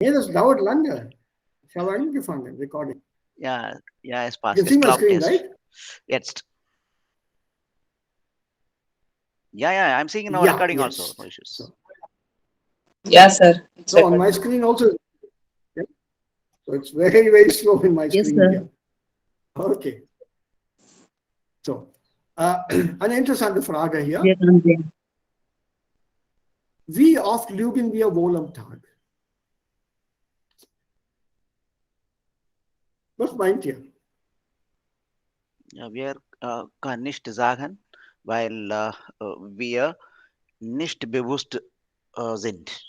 Nee, das dauert lange. Ich habe angefangen, Recording. Ja, es You passt. can Es see my klappt screen, right? jetzt. Ja, I'm seeing now Yeah, recording also. yes. No issues. So, Yeah, sir. It's no, on recording. my screen also. Yeah. So it's very, very slow in my Yes, screen sir. here. Okay. So, eine interessante Frage hier. Wir können sehen. Wie oft lügen wir wohl am Tag? Was meint ihr? Ja, wir können nicht sagen, weil wir nicht bewusst sind.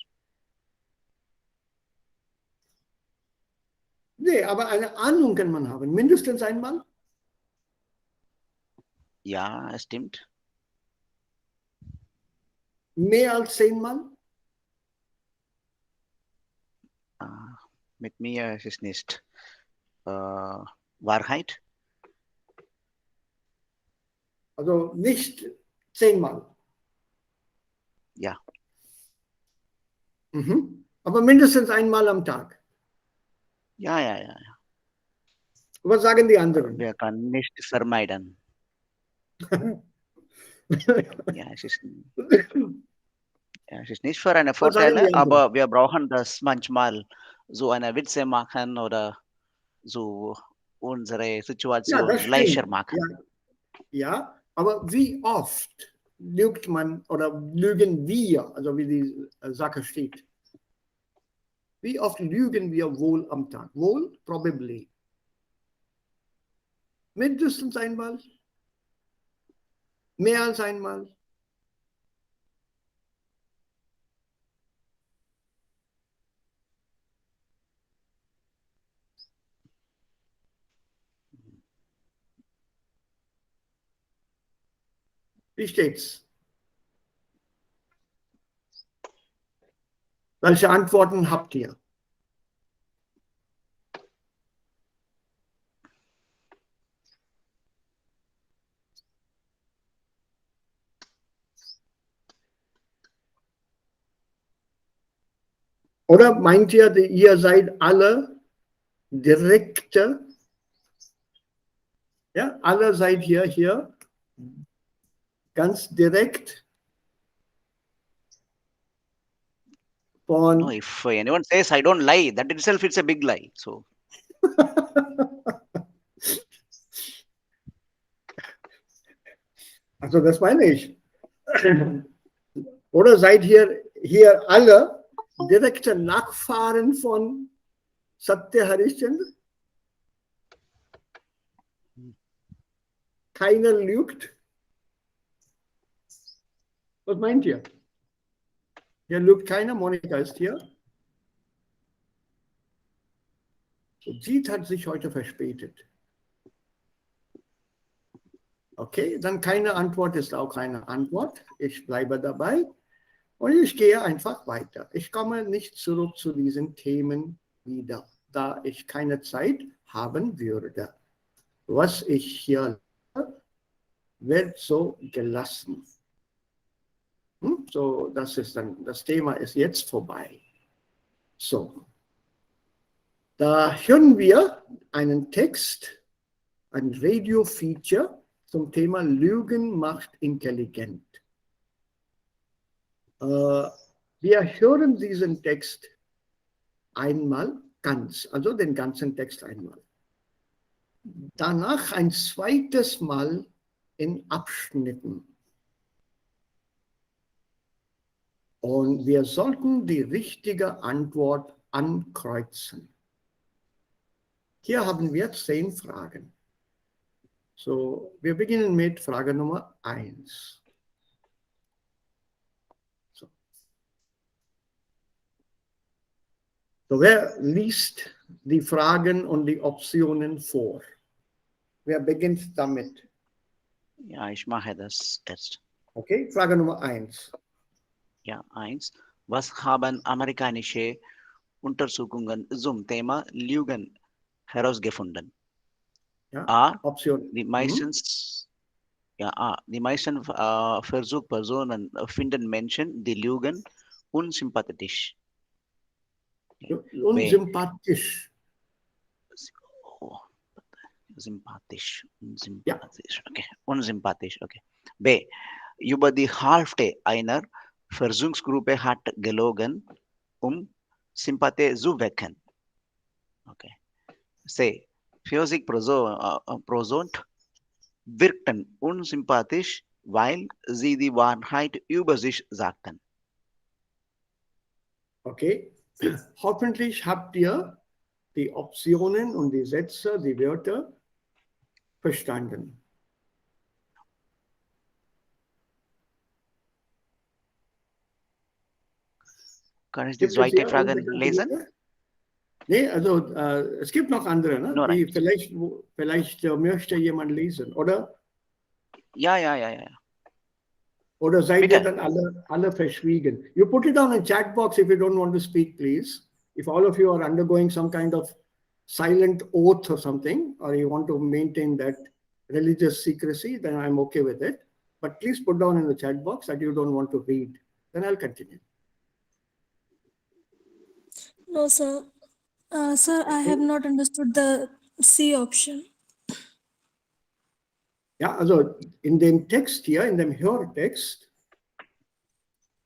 Nee, aber eine Ahnung kann man haben. Mindestens einmal. Ja, es stimmt. Mehr als 10-mal. Mit mir ist es nicht Wahrheit. Also nicht 10-mal. Ja, Mhm. Aber mindestens einmal am Tag. ja. Was sagen die anderen? Wir können nicht vermeiden. Ja, es ist nicht für eine Was sagen Vorteile, die anderen? aber wir brauchen das manchmal so eine Witze machen oder so unsere Ja, Situation das leichter stimmt. machen. Ja, aber wie oft lügt man oder lügen wir, also wie die Sache steht? Wie oft lügen wir wohl am Tag? Wohl, probably. Mindestens einmal? Mehr als einmal? Wie steht's? Welche Antworten habt ihr? Oder meint ihr, ihr seid alle direkte, ja, alle seid hier ganz direkt von. No, if anyone says I don't lie, that itself it's a big lie. So Also das meine ich. Oder seid ihr hier alle direkte Nachfahren von Satya Harishchandra? Keiner lügt. Was meint ihr? Hier lügt keiner, Monika ist hier. Sie hat sich heute verspätet. Okay, dann keine Antwort ist auch keine Antwort. Ich bleibe dabei und ich gehe einfach weiter. Ich komme nicht zurück zu diesen Themen wieder, da ich keine Zeit haben würde. Was ich hier wird so gelassen. So, das ist dann, das Thema ist jetzt vorbei. So, da hören wir einen Text, ein Radio-Feature zum Thema Lügen macht intelligent. Wir hören diesen Text einmal ganz, also den ganzen Text einmal. Danach ein zweites Mal in Abschnitten. Und wir sollten die richtige Antwort ankreuzen. Hier haben wir 10 Fragen. So, wir beginnen mit Frage Nummer 1. So, wer liest die Fragen und die Optionen vor? Wer beginnt damit? ja, ich mache das erst. Okay, Frage Nummer 1. Ja, 1. Was haben amerikanische Untersuchungen zum Thema Lügen herausgefunden? Ja, A. Option. Die meisten, die meisten Versuchspersonen finden Menschen, die lügen, unsympathisch. Unsympathisch. Oh, sympathisch. Ja. Unsympathisch. Okay. Unsympathisch. Okay. B. Über die Hälfte einer Versuchsgruppe hat gelogen, Sympathie zu wecken. Okay. C. 40% wirkten unsympathisch, weil sie die Wahrheit über sich sagten. Okay. Hoffentlich habt ihr die Optionen und die Sätze, die Wörter verstanden. Kann ich die Gibt es zweite hier Frage unbekannte lesen? Wörter? Nee, also es gibt noch andere, ne? No, Die right. vielleicht möchte jemand lesen, oder? Ja. Oder seid ihr Bitte. dann alle verschwiegen? You put it down in chat box if you don't want to speak, please. If all of you are undergoing some kind of silent oath or something, or you want to maintain that religious secrecy, then I'm okay with it. But please put down in the chat box that you don't want to read. Then I'll continue. No, sir. Sir, I have not understood the C option. Ja, also in dem Text hier, in dem Hörtext,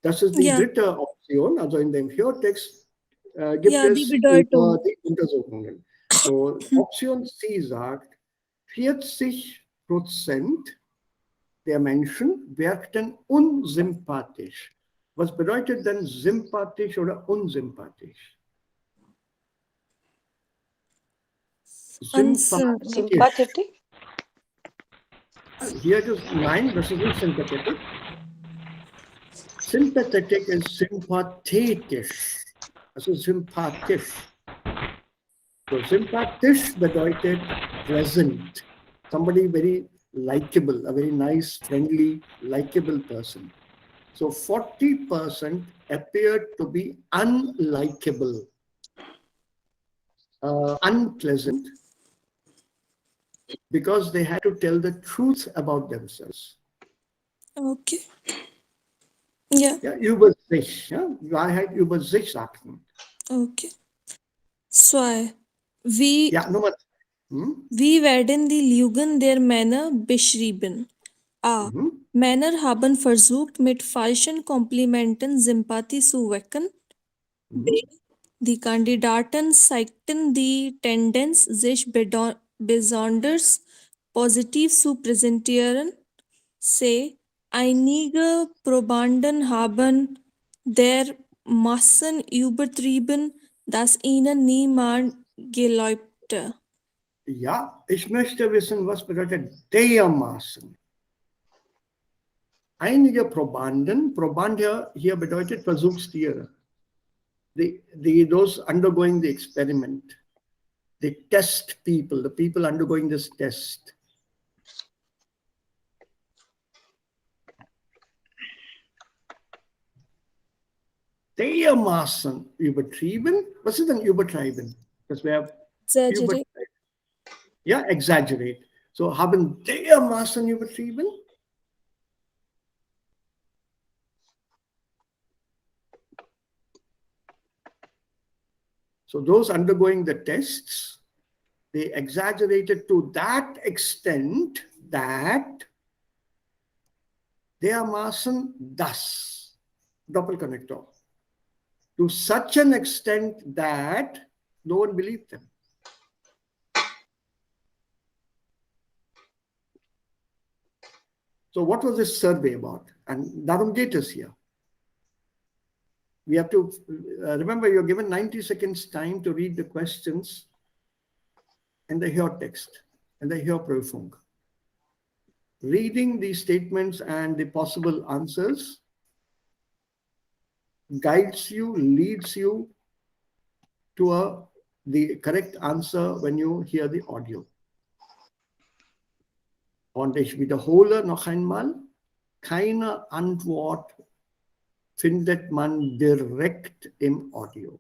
das ist die Ja, dritte Option. Also in dem Hörtext gibt ja, die es über Bedeutung. die Untersuchungen. So, Option C sagt, 40% der Menschen wirkten unsympathisch. Was bedeutet denn sympathisch oder unsympathisch? Sympathetic? Hier ist, nein, das ist nicht sympathetisch. Sympathetic ist sympathetisch. Also sympathisch. So sympathisch bedeutet pleasant. Somebody very likable, a very nice, friendly, likable person. So 40% appeared to be unlikable, unpleasant, because they had to tell the truth about themselves. Okay. Ja, Ja, über sich, ja, Wahrheit über sich sagten. okay. 2. Wie, Ja, Nummer. wie werden die Lügen der Männer beschrieben? A. Männer haben versucht, mit falschen Komplimenten Sympathie zu wecken. B. Die Kandidaten zeigten die Tendenz, sich besonders positiv zu präsentieren. C. Einige Probanden haben dermaßen übertrieben, dass ihnen niemand glaubte. Ja, ich möchte wissen, was bedeutet dermaßen. Einige Probanden, Proband hier bedeutet Versuchstiere. Those undergoing the experiment, the test people, the people undergoing this test. Dermaßen übertrieben. Was ist denn übertreiben? Das wäre Exaggerate. Ja, exaggerate. So haben dermaßen übertrieben. So those undergoing the tests, they exaggerated to that extent that dermaßen das, Doppelkonnektor, to such an extent that no one believed them. So what was this survey about? And darum geht es hier. We have to remember you're given 90 seconds time to read the questions and the Hörtext and the Hörprüfung. Reading these statements and the possible answers guides you, leads you to the correct answer when you hear the audio. Und ich wiederhole noch einmal, keine Antwort findet man direkt im Audio.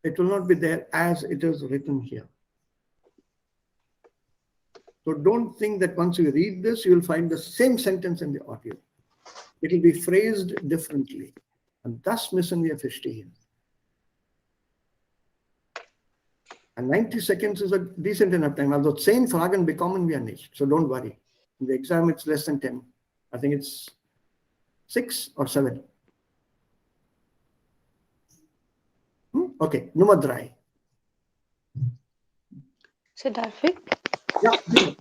It will not be there as it is written here. So don't think that once you read this, you will find the same sentence in the audio. It will be phrased differently. Und das müssen wir verstehen. And 90 seconds is a decent enough time. Also 10 Fragen bekommen wir nicht. So don't worry. In the exam, it's less than 10. I think it's 6 or 7. Okay, Nummer 3. So, darf ich? Ja, bitte.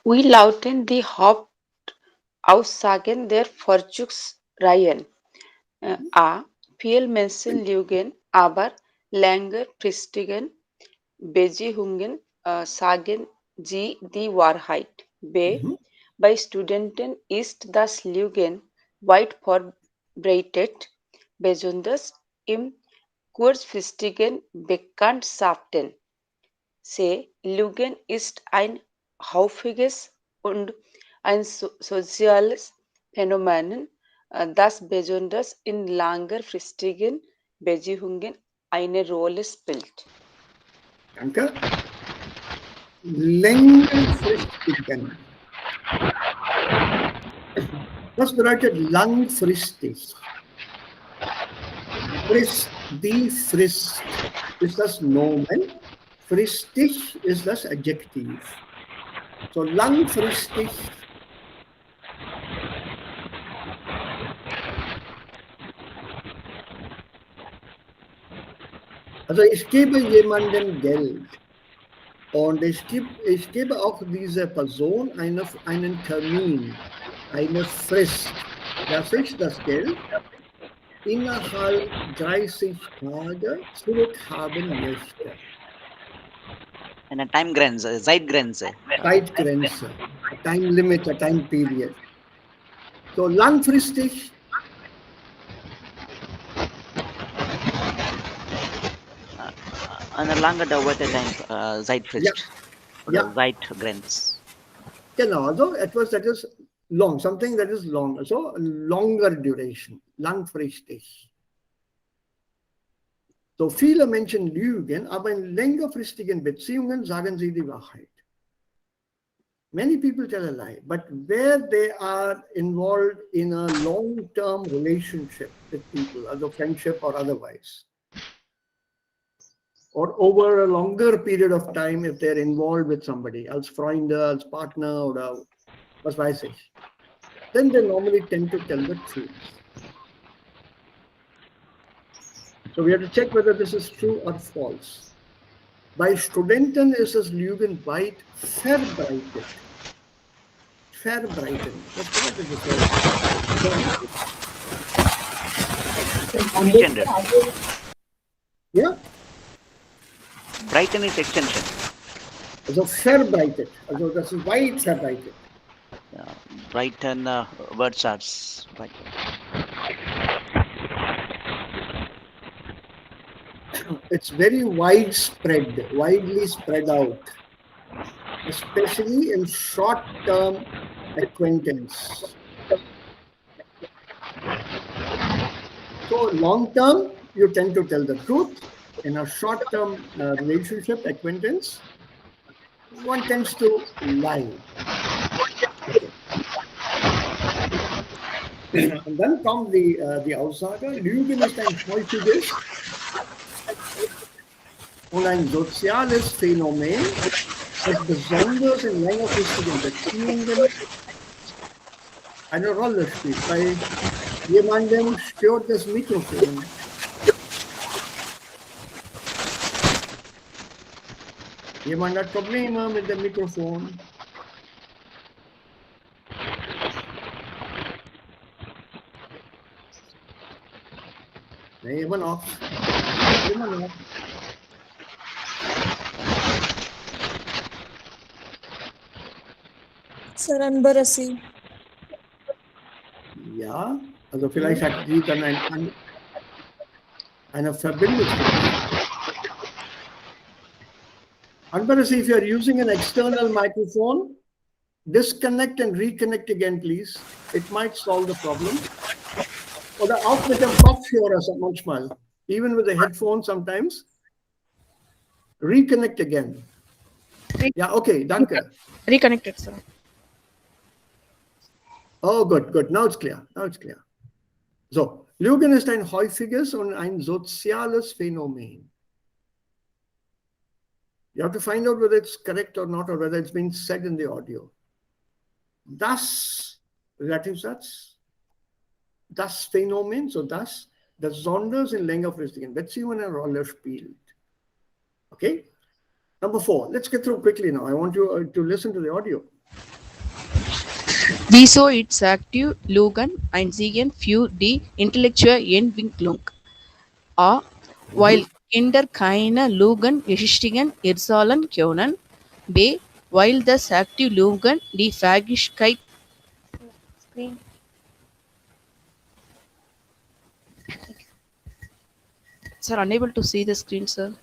Wie lauten die Hauptaussagen der Vorzugsreihen? A. Viele Menschen lügen, aber längerfristigen Beziehungen sagen sie die Wahrheit. B. Bei Studenten ist das Lügen weit verbreitet, besonders im kurzfristigen Bekanntschaften. C. Lügen ist ein häufiges und ein soziales Phänomen, das besonders in längerfristigen Beziehungen eine Rolle spielt. Danke. Längerfristigen. Was bedeutet langfristig? Frist, die Frist ist das Nomen. Fristig ist das Adjektiv. So langfristig. Also ich gebe jemandem Geld und ich gebe auch dieser Person einen Termin, eine Frist, dass ich das Geld innerhalb 30 Tage zurückhaben möchte. Eine Timegrenze, Zeitgrenze. Zeitgrenze, Time Limit, a Time Period. So langfristig. Eine lange dauerte Zeitfrist. Ja. Oder Ja. Zeitgrenze. Genau, also etwas that is long, something that is long, so longer duration, langfristig. So viele Menschen lügen, aber in längerfristigen Beziehungen sagen sie die Wahrheit. Many people tell a lie, but where they are involved in a long-term relationship with people, also friendship or otherwise, or over a longer period of time if they're involved with somebody, als Freunde, als Partner oder was weiß ich, then they normally tend to tell the truth. So we have to check whether this is true or false. Bei Studenten ist das Lügen weit verbreitet. Verbreiten. Was bedeutet das? Extended. Ja, Brighten is extension. also verbreitet. Also das ist weit verbreitet. Brighten words are right. It's very widespread, widely spread out, especially in short-term acquaintance. So long-term, you tend to tell the truth. In a short-term relationship, acquaintance, one tends to lie. Okay. Und dann kommt die Aussage, Lügen ist ein häufiges und ein soziales Phänomen, das besonders in längerfristigen Beziehungen eine Rolle spielt. Bei jemandem stört das Mikrofon. Jemand hat Probleme mit dem Mikrofon. Nee, immer noch. Immer noch. Sir, Anbarasi. Ja, also vielleicht hat die dann eine Verbindung. Anbarasi, if you are using an external microphone, disconnect and reconnect again, please. It might solve the problem. Oder auch mit dem Kopfhörer manchmal. Even with the headphones sometimes. Reconnect again. Ja, okay, danke. Reconnected, sir. Oh, good, good. Now it's clear. Now it's clear. So, Lügen ist ein häufiges und ein soziales Phänomen. You have to find out whether it's correct or not, or whether it's been said in the audio. Das Relativsatz, das Phänomen, so das besonders in längerfristigen Beziehungen eine Rolle spielt. Okay? Number 4. Let's get through quickly now. I want you to listen to the audio. Wieso ist aktiv Lügen einzigen für die intellektuelle Entwicklung? A. Weil Kinder keine lügengeschichten erzählen können. B. Weil das aktive Lügen die Fähigkeit Sir, unable to see the screen, sir.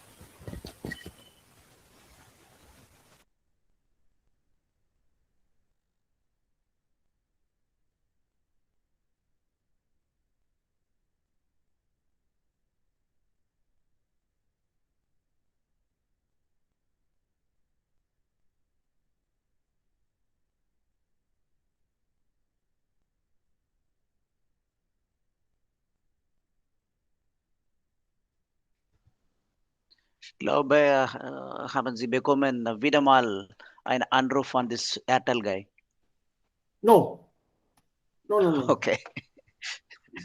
Ich glaube, haben Sie bekommen wieder mal einen Anruf von this Airtel guy. No. No. Okay.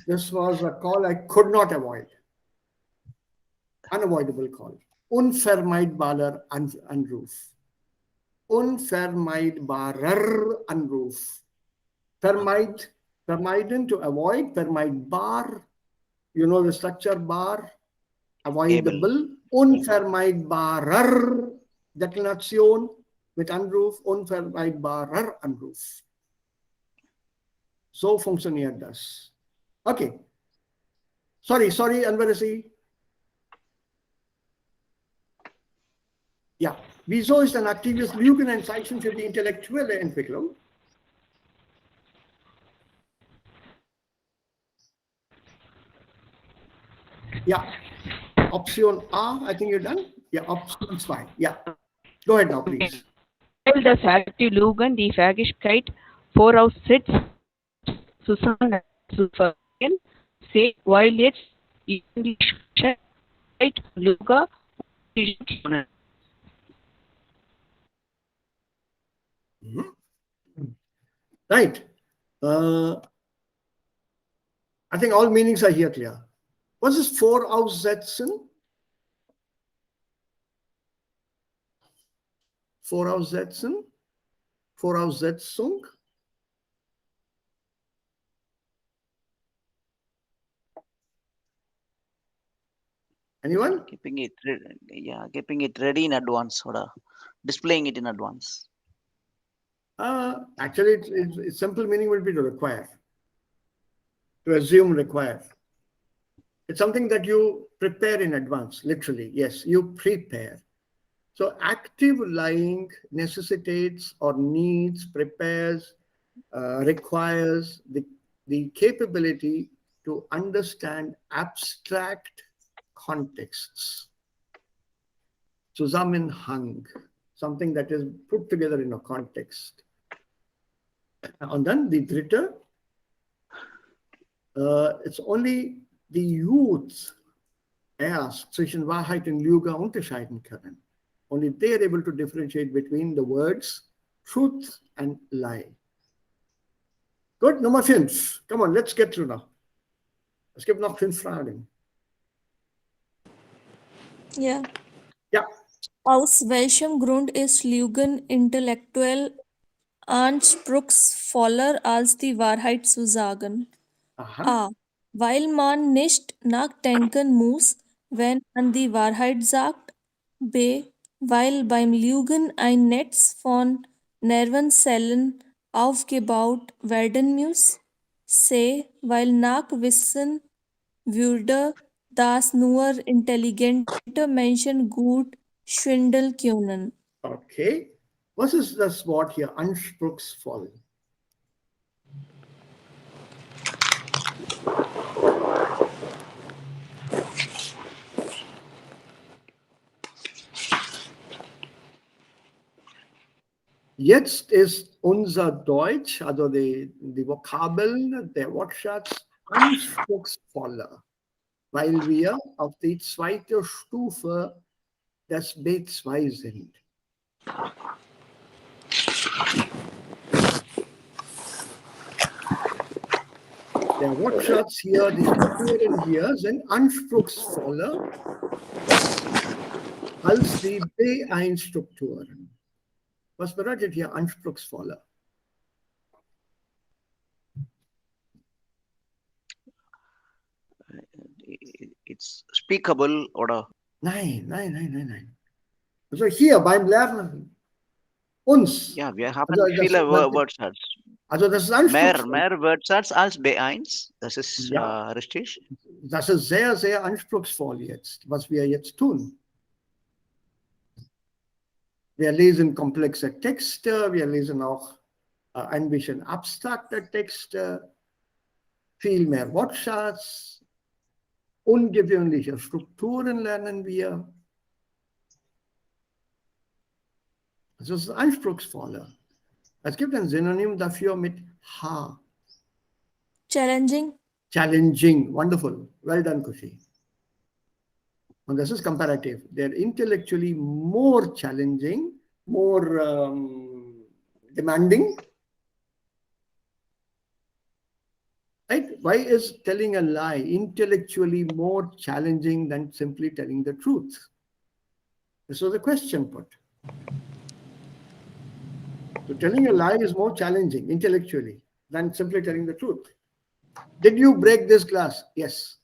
This was a call I could not avoid. Unavoidable call. Unvermeidbarer Anruf. Unvermeidbarer Anruf. Vermeiden, to avoid. Vermeidbar. You know the structure bar. Avoidable. Unvermeidbarer. Deklination mit Anruf. Unvermeidbarer Anruf. So funktioniert das. Okay. Sorry, Anwarasi. Ja, wieso ist ein aktives Lügen ein Zeichen für die intellektuelle Entwicklung? Ja, Option A, I think you're done. Ja, Option 2. Ja, go ahead now, please. Weil das aktive Lügen die Fähigkeit voraussetzt, zusammen zu verstehen, C. Weil jetzt die Lüge können. Right. I think all meanings are here clear. Was ist voraussetzen? Voraussetzen? Voraussetzung? Anyone? Keeping it ready in advance or displaying it in advance. Actually, its simple meaning would be to require, to assume, require. It's something that you prepare in advance, literally. Yes, you prepare. So active lying necessitates or needs, prepares, requires the capability to understand abstract contexts. Zusammenhang, something that is put together in a context. Und dann die dritte, it's only the youth erst zwischen Wahrheit und Lüge unterscheiden können. Only they are able to differentiate between the words truth and lie. Gut, Nummer 5. Come on, let's get through now. Es gibt noch 5 Fragen. Ja. Ja. Aus welchem Grund ist Lügen intellektuell anspruchsvoller als die Wahrheit zu sagen? Aha. A. Weil man nicht nachdenken muss, wenn man die Wahrheit sagt. B. Weil beim Lügen ein Netz von Nervenzellen aufgebaut werden muss. C. Weil Nachwissen würde, dass nur intelligente Menschen gut schwindeln können. Okay. Was ist das Wort hier? Anspruchsvoll. Jetzt ist unser Deutsch, also die Vokabeln, der Wortschatz, anspruchsvoller, weil wir auf die zweite Stufe des B2 sind. Der Wortschatz hier, die Strukturen hier sind anspruchsvoller als die B1-Strukturen. Was bedeutet hier anspruchsvoller? It's speakable oder? Nein. Also hier beim Lernen, uns. Ja, wir haben Also viele Wortschatz. Also das ist anspruchsvoll. Mehr Wortschatz als B1, das ist Ja. richtig. Das ist sehr, sehr anspruchsvoll jetzt, was wir jetzt tun. Wir lesen komplexe Texte, wir lesen auch ein bisschen abstrakte Texte, viel mehr Wortschatz, ungewöhnliche Strukturen lernen wir. Also es ist anspruchsvoller. Es gibt ein Synonym dafür mit H. Challenging. Challenging. Wonderful. Well done, Kushi. And this is comparative. They're intellectually more challenging, more demanding. Right? Why is telling a lie intellectually more challenging than simply telling the truth? This was a question put. So telling a lie is more challenging intellectually than simply telling the truth. Did you break this glass? Yes.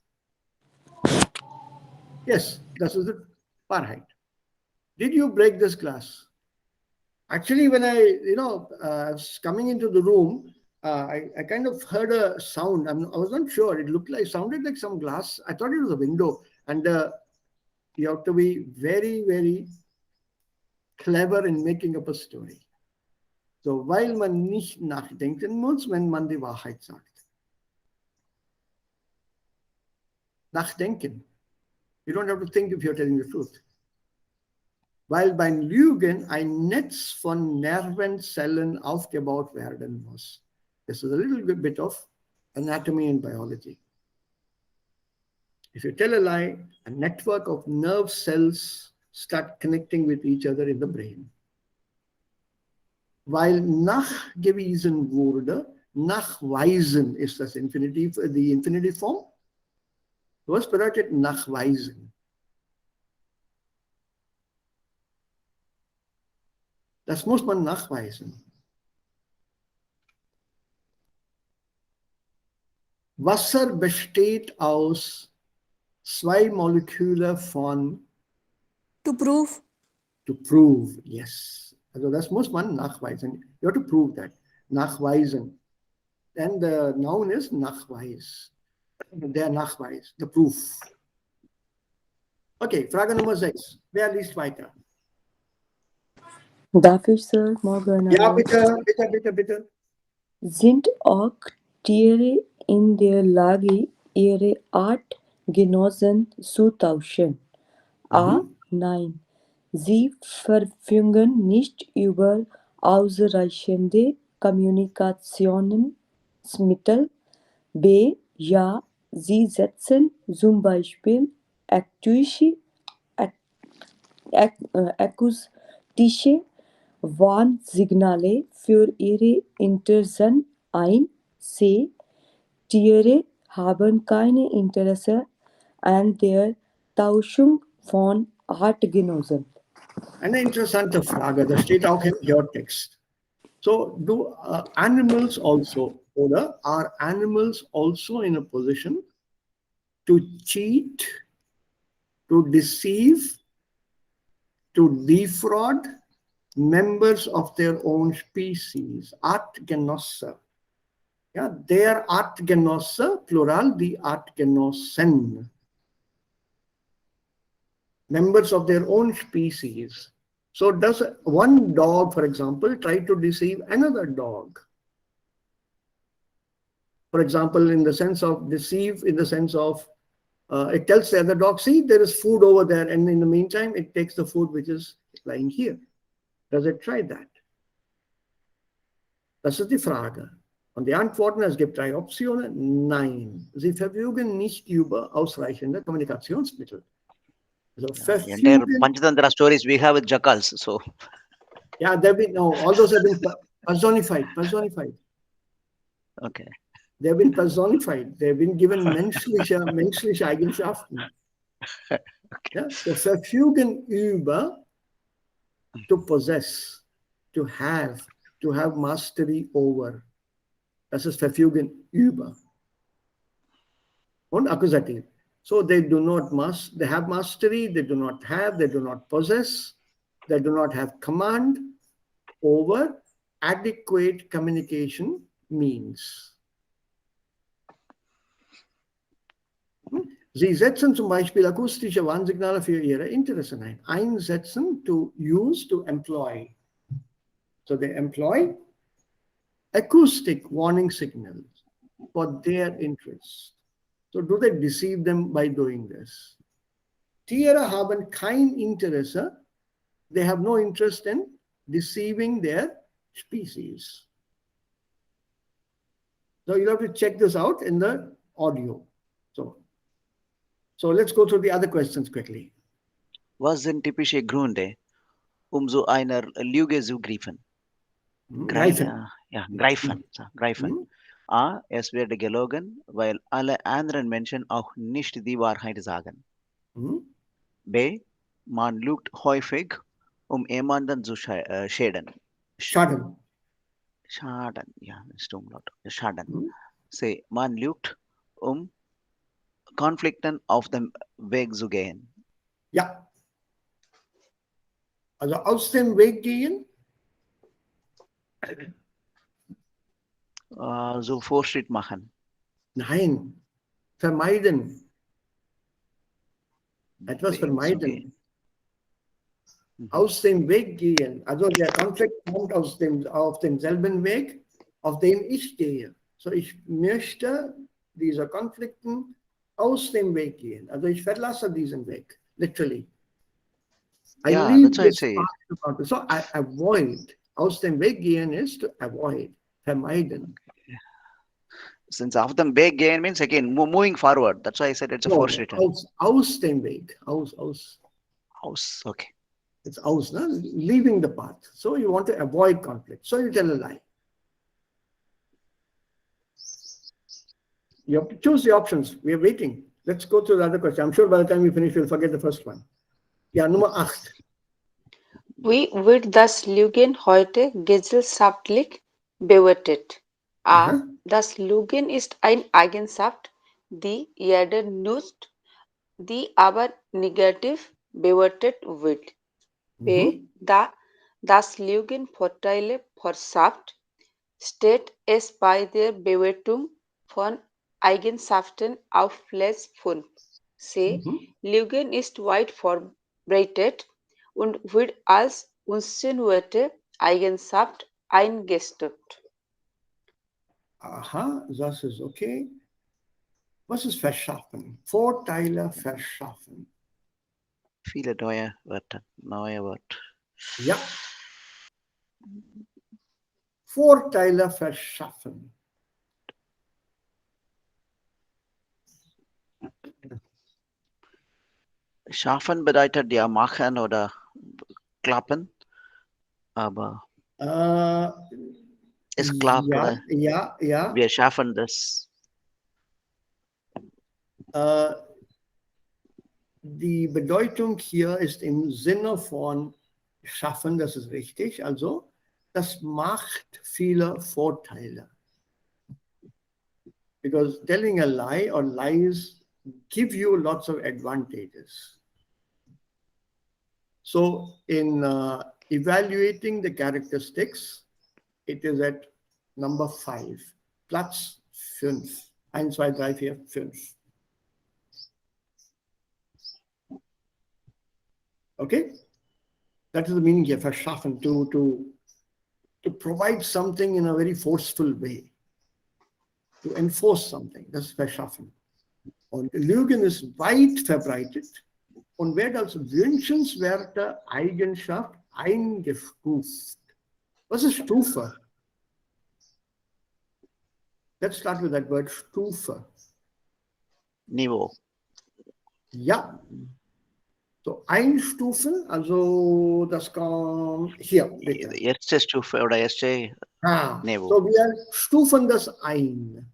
Yes, this is the Fahrenheit. Did you break this glass? Actually, when I, was coming into the room, I kind of heard a sound. I was not sure. It sounded like some glass. I thought it was a window. And you have to be very, very clever in making up a story. So, weil man nicht nachdenken muss, wenn man die Wahrheit sagt. Nachdenken. You don't have to think if you're telling the truth. Weil beim Lügen ein Netz von Nervenzellen aufgebaut werden muss. This is a little bit of anatomy and biology. If you tell a lie, a network of nerve cells start connecting with each other in the brain. Weil nachgewiesen wurde, nachweisen ist das Infinitiv, die Infinitivform. Was bedeutet nachweisen? Das muss man nachweisen. Wasser besteht aus 2 Moleküle von To prove. to prove, yes. Also das muss man nachweisen. You have to prove that. Nachweisen. And the noun is Nachweis. Der Nachweis, the proof. Okay, Frage Nummer 6. Wer liest weiter? Darf ich, Sir, morgen? Ja, bitte. Sind auch Tiere in der Lage, ihre Artgenossen zu tauschen? A. Nein. Sie verfügen nicht über ausreichende Kommunikationsmittel. B. Ja. Sie setzen zum Beispiel akustische Warnsignale für ihre Interessen ein. C. Tiere haben kein Interesse an der Tauschung von Artgenossen. Eine interessante Frage, das steht auch in your text. So, do animals also, oder are animals also in a position to cheat, to deceive, to defraud members of their own species? Artgenosse. Ja, der Artgenosse, plural, die Artgenossen. Members of their own species. So does one dog, for example, try to deceive another dog? For example, in the sense of deceive, in the sense of it tells the other dog, see, there is food over there, and in the meantime, it takes the food which is lying here. Does it try that? Das ist die Frage. Und die Antworten, es gibt 3 Optionen. Nein, sie verfügen nicht über ausreichende Kommunikationsmittel. Also Entire verfügen, Panchatantra stories we have with jackals. So, yeah, all those have been personified. okay. They have been personified. They have been given menschliche Eigenschaften. Ja? So verfügen über, to possess, to have mastery over. Das ist verfügen über. Und Akkusativ. So they they have mastery, they do not possess, they do not have command over adequate communication means. Sie setzen zum Beispiel akustische Warnsignale für ihre Interessen ein. Einsetzen, to use, to employ. So they employ acoustic warning signals for their interests. So do they deceive them by doing this? Tiere haben kein Interesse. They have no interest in deceiving their species. So you have to check this out in the audio. So let's go through the other questions quickly. Was sind typische Gründe, so einer Lüge zu greifen? Greifen. Ja, greifen. Greifen. A. Es wird gelogen, weil alle anderen Menschen auch nicht die Wahrheit sagen. B. Man lügt häufig, jemanden zu schäden. Schaden. Schaden, ja, ist Umlaut. Schaden. C. Man lügt, Konflikten auf dem Weg zu gehen. Ja. Also aus dem Weg gehen. So Vorschritt machen. Nein. Vermeiden. Etwas Weg vermeiden. Aus dem Weg gehen. Also der Konflikt kommt auf demselben Weg, auf dem ich gehe. So ich möchte diese Konflikten aus dem Weg gehen. Also ich verlasse diesen Weg. Literally. I leave this path. So I avoid. Aus dem Weg gehen ist to avoid. Vermeiden. Since auf dem Weg gehen means again moving forward. That's why I said it's a force written. Aus dem Weg. Aus. Okay. It's aus, no? Leaving the path. So you want to avoid conflict. So you tell a lie. You have to choose the options. We are waiting. Let's go to the other question. I'm sure by the time we finish, we'll forget the first one. Ja, Nummer 8. Wie wird das Lügen heute gesellschaftlich bewertet? A. Das Lügen ist eine Eigenschaft, die jeder nutzt, die aber negativ bewertet wird. B. Da das Lügen Vorteile verschafft, steht es bei der Bewertung von Eigenschaften auf Platz 5. C. Lügen ist weit verbreitet und wird als unsinnvolle Eigenschaft eingestuft. Aha, das ist okay. Was ist verschaffen? Vorteile verschaffen. Viele neue Wörter. Ja. Vorteile verschaffen. Schaffen bedeutet ja machen oder klappen, aber es klappt, oder? Ja. Wir schaffen das. Die Bedeutung hier ist im Sinne von schaffen, das ist richtig. Also, das macht viele Vorteile. Because telling a lie or lies give you lots of advantages. So, in evaluating the characteristics, it is at number 5. Platz 5. 1, 2, 3, 4, 5. Okay? That is the meaning here, verschaffen, to provide something in a very forceful way. To enforce something, das ist verschaffen. Und Lügen ist weit verbreitet und wird als wünschenswerte Eigenschaft eingestuft. Was ist Stufe? Let's start with that word Stufe. Niveau. Ja. So Einstufen, also das kommt hier, bitte. Erste Stufe oder erste Niveau. So wir stufen das ein.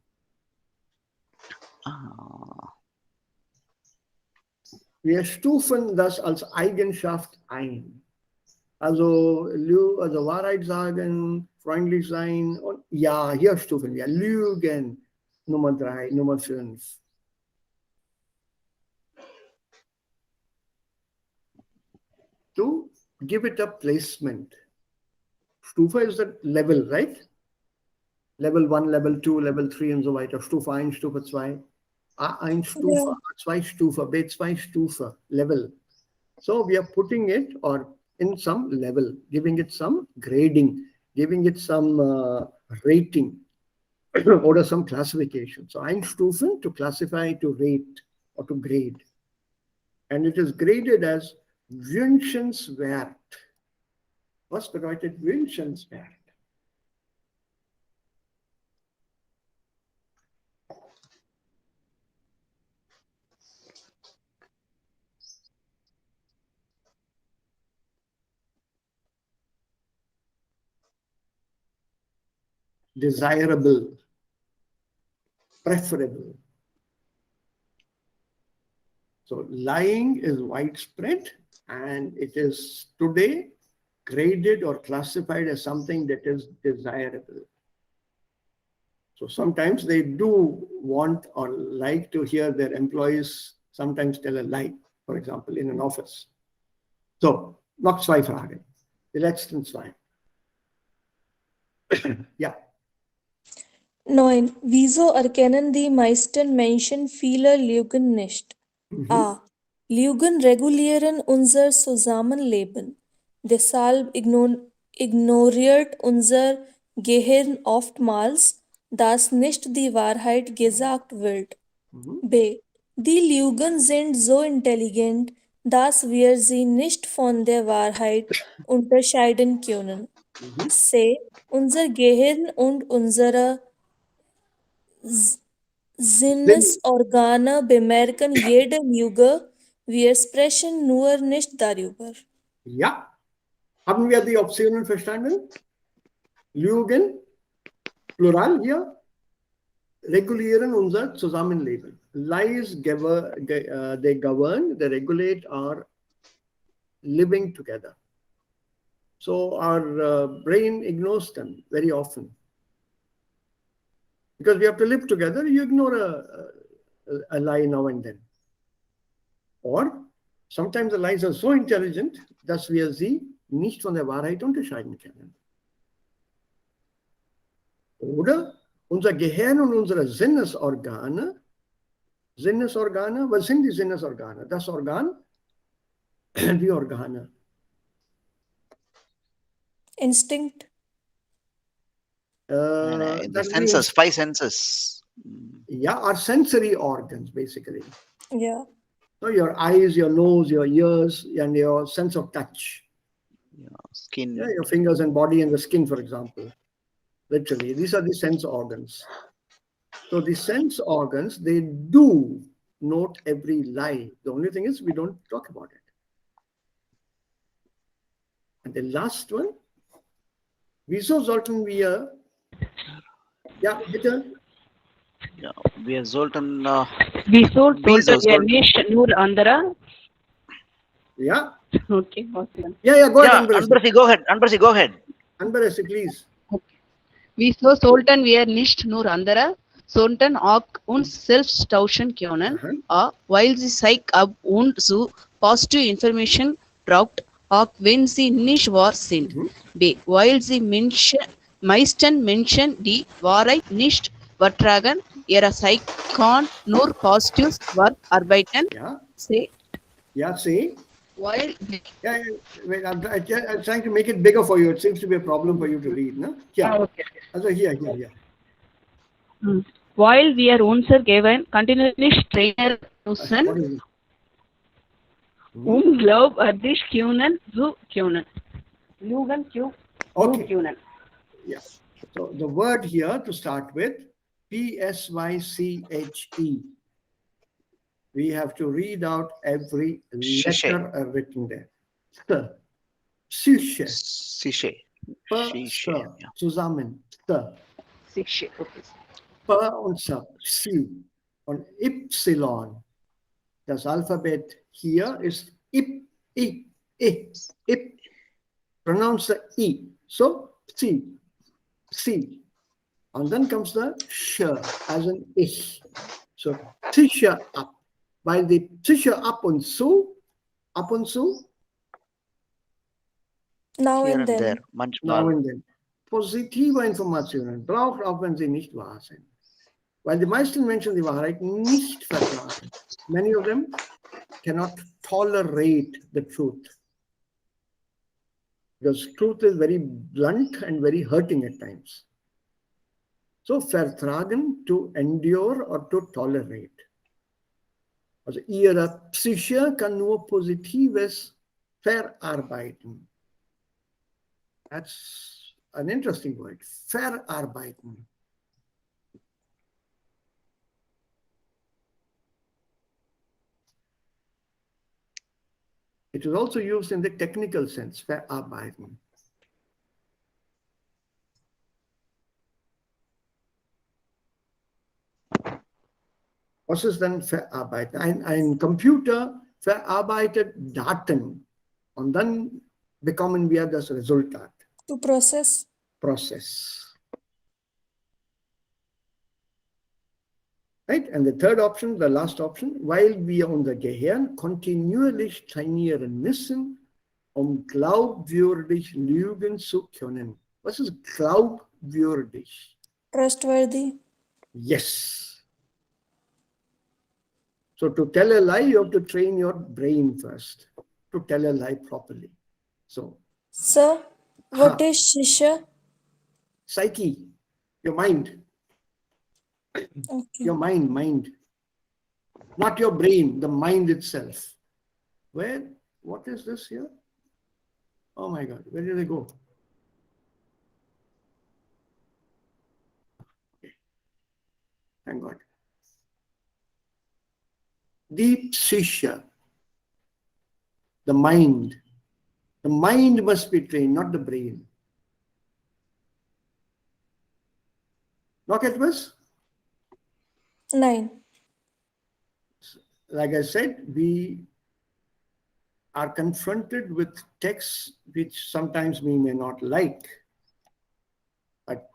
Wir stufen das als Eigenschaft ein. Also Wahrheit sagen, freundlich sein und ja, hier stufen wir. Lügen, Nummer 3, Nummer 5. To give it a placement. Stufe is the level, right? Level 1, Level 2, Level 3 und so weiter. Stufe 1, Stufe 2. A1 Stufe, A2 Stufe, B2 Stufe, Level. So we are putting it or in some level, giving it some grading, giving it some rating or some classification. So Einstufen to classify, to rate or to grade. And it is graded as wünschenswert. Was bedeutet wünschenswert? Desirable, preferable. So lying is widespread and it is today graded or classified as something that is desirable. So sometimes they do want or like to hear their employees sometimes tell a lie, for example, in an office. So, noch 2 Fragen. Die letzten 2. Ja. 9. Wieso erkennen die meisten Menschen viele Lügen nicht? A. Lügen regulieren unser Zusammenleben. Deshalb ignoriert unser Gehirn oftmals, dass nicht die Wahrheit gesagt wird. B. Die Lügen sind so intelligent, dass wir sie nicht von der Wahrheit unterscheiden können. C. Unser Gehirn und unsere Sinnesorgane bemerken jede Lüge, wir sprechen nur nicht darüber. Ja. Haben wir die Optionen verstanden? Lügen, Plural hier, regulieren unser Zusammenleben. Lies, they govern, they regulate our living together. So our brain ignores them very often. Because we have to live together, you ignore a lie now and then. Or sometimes the lies are so intelligent, dass wir sie nicht von der Wahrheit unterscheiden können. Oder unser Gehirn und unsere Sinnesorgane, was sind die Sinnesorgane? Das Organ, die Organe. Instinct. The senses, 5 senses. Yeah, our sensory organs, basically. Yeah. So your eyes, your nose, your ears, and your sense of touch. Skin. Yeah, your fingers and body and the skin, for example. Literally, these are the sense organs. So the sense organs, they do note every lie. The only thing is we don't talk about it. And the last one, wieso sollten wir, ja, bitte? Ja, wir sollten Wieso sollten wir nicht nur andere? Yeah. Okay, awesome. Yeah, go ahead, Anbarasi, go ahead. Anbarasi, please. Okay. Wieso sollten wir nicht nur andere, sondern auch uns selbst tauschen können? A. Weil sie sich ab und zu positive Information braucht, auch wenn sie nicht wahr sind. B. Weil sie meisten Menschen die Wahrheit nicht vertragen, ihre Psychon nur Positives arbeiten. Yeah. C. Yeah, say. While Yeah, wait, I'm trying to make it bigger for you. It seems to be a problem for you to read, no? Yeah. okay. Also here. While wir unser Gehirn continuous trainer müssen, glaubwürdig zu können. Lügen zu können. Yeah. So the word here to start with, P-S-Y-C-H-E. We have to read out every Shishe. letter written there. Sir. Shishe. Sishe. Per, Shishe. sir. Yeah. Zusammen. Sir. Sishe. Okay. Per und Sir. Sie. Und Y. Das Alphabet hier ist Ip, I, I, Ip. Pronounce the E. So, Sie, Sie. And then comes the Sh, as in Ich. So, Tisha ab. Weil die Tisha ab und zu, Now Here and and then. there. now Manchmal. and then. Positive Informationen braucht, auch wenn sie nicht wahr sind. Weil die meisten Menschen die Wahrheit nicht vertragen. Many of them cannot tolerate the truth. Because truth is very blunt and very hurting at times. So, vertragen, to endure or to tolerate. Also, ihre Psyche kann nur Positives verarbeiten. That's an interesting word. Verarbeiten. It is also used in the technical sense, verarbeiten. Was ist denn verarbeiten? Ein Computer verarbeitet Daten und dann bekommen wir das Resultat. To process. Process. Right? And the third option, the last option, weil wir unser Gehirn kontinuierlich trainieren müssen, glaubwürdig lügen zu können. Was ist glaubwürdig? Trustworthy. Yes. So to tell a lie, you have to train your brain first to tell a lie properly. So, Sir, what is Shisha? psyche, your mind. Okay. Your mind. Not your brain, the mind itself. What is this here? Oh my God, where did I go? Okay. Thank God. Deep Shisha, the mind. The mind must be trained, not the brain. Knock at was? 9. Like I said, we are confronted with texts which sometimes we may not like. But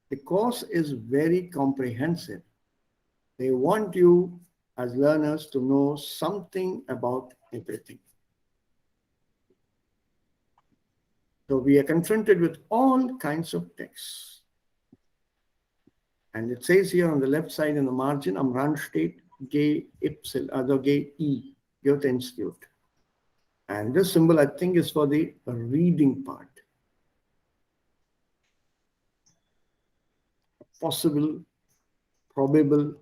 the course is very comprehensive. They want you as learners to know something about everything. So we are confronted with all kinds of texts. And it says here on the left side in the margin, am Rand steht G Ypsil, also G E, Goethe Institute. And this symbol, I think, is for the reading part. Possible, probable.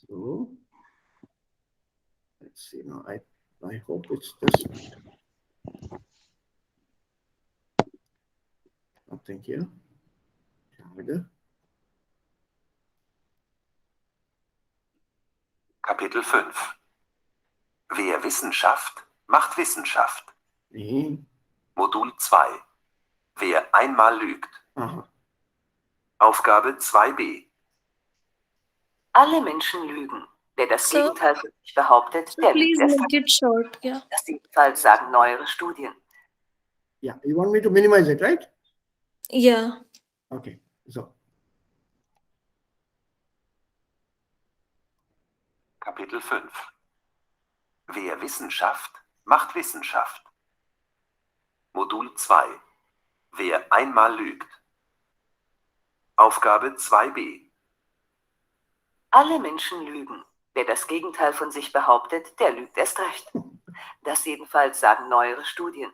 So let's see now. I hope it's this one. Nothing here. Kapitel 5. Wer Wissenschaft, macht Wissenschaft. Nee. Modul 2. Wer einmal lügt. Aha. Aufgabe 2b. Alle Menschen lügen. Wer das Sir? Gegenteil von sich behauptet, der lügt Please erst make recht. it short. Yeah. Das jedenfalls sagen neuere Studien. Yeah, you want me to minimize it, right? Yeah. Okay, so. Kapitel 5. Wer Wissenschaft, macht Wissenschaft. Modul 2. Wer einmal lügt. Aufgabe 2b. Alle Menschen lügen. Wer das Gegenteil von sich behauptet, der lügt erst recht. Das jedenfalls sagen neuere Studien.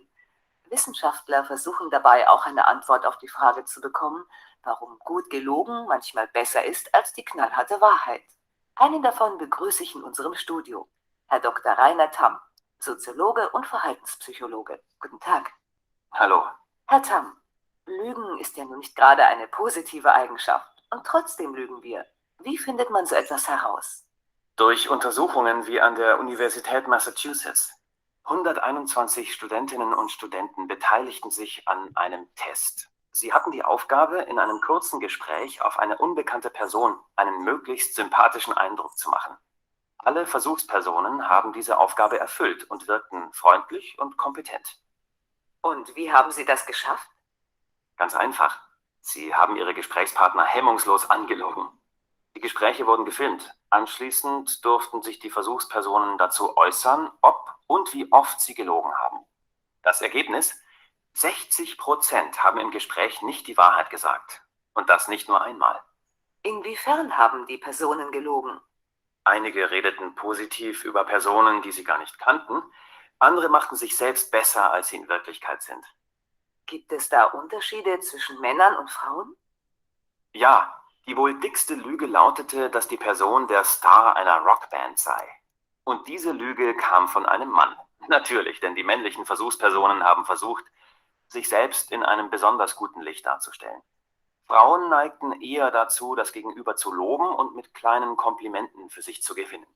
Wissenschaftler versuchen dabei auch eine Antwort auf die Frage zu bekommen, warum gut gelogen manchmal besser ist als die knallharte Wahrheit. Einen davon begrüße ich in unserem Studio, Herr Dr. Rainer Tamm, Soziologe und Verhaltenspsychologe. Guten Tag. Hallo. Herr Tamm, Lügen ist ja nun nicht gerade eine positive Eigenschaft. Und trotzdem lügen wir. Wie findet man so etwas heraus? Durch Untersuchungen wie an der Universität Massachusetts. 121 Studentinnen und Studenten beteiligten sich an einem Test. Sie hatten die Aufgabe, in einem kurzen Gespräch auf eine unbekannte Person einen möglichst sympathischen Eindruck zu machen. Alle Versuchspersonen haben diese Aufgabe erfüllt und wirkten freundlich und kompetent. Und wie haben Sie das geschafft? Ganz einfach. Sie haben ihre Gesprächspartner hemmungslos angelogen. Die Gespräche wurden gefilmt. Anschließend durften sich die Versuchspersonen dazu äußern, ob und wie oft sie gelogen haben. Das Ergebnis? 60% haben im Gespräch nicht die Wahrheit gesagt. Und das nicht nur einmal. Inwiefern haben die Personen gelogen? Einige redeten positiv über Personen, die sie gar nicht kannten. Andere machten sich selbst besser, als sie in Wirklichkeit sind. Gibt es da Unterschiede zwischen Männern und Frauen? Ja, die wohl dickste Lüge lautete, dass die Person der Star einer Rockband sei. Und diese Lüge kam von einem Mann. Natürlich, denn die männlichen Versuchspersonen haben versucht, sich selbst in einem besonders guten Licht darzustellen. Frauen neigten eher dazu, das Gegenüber zu loben und mit kleinen Komplimenten für sich zu gewinnen.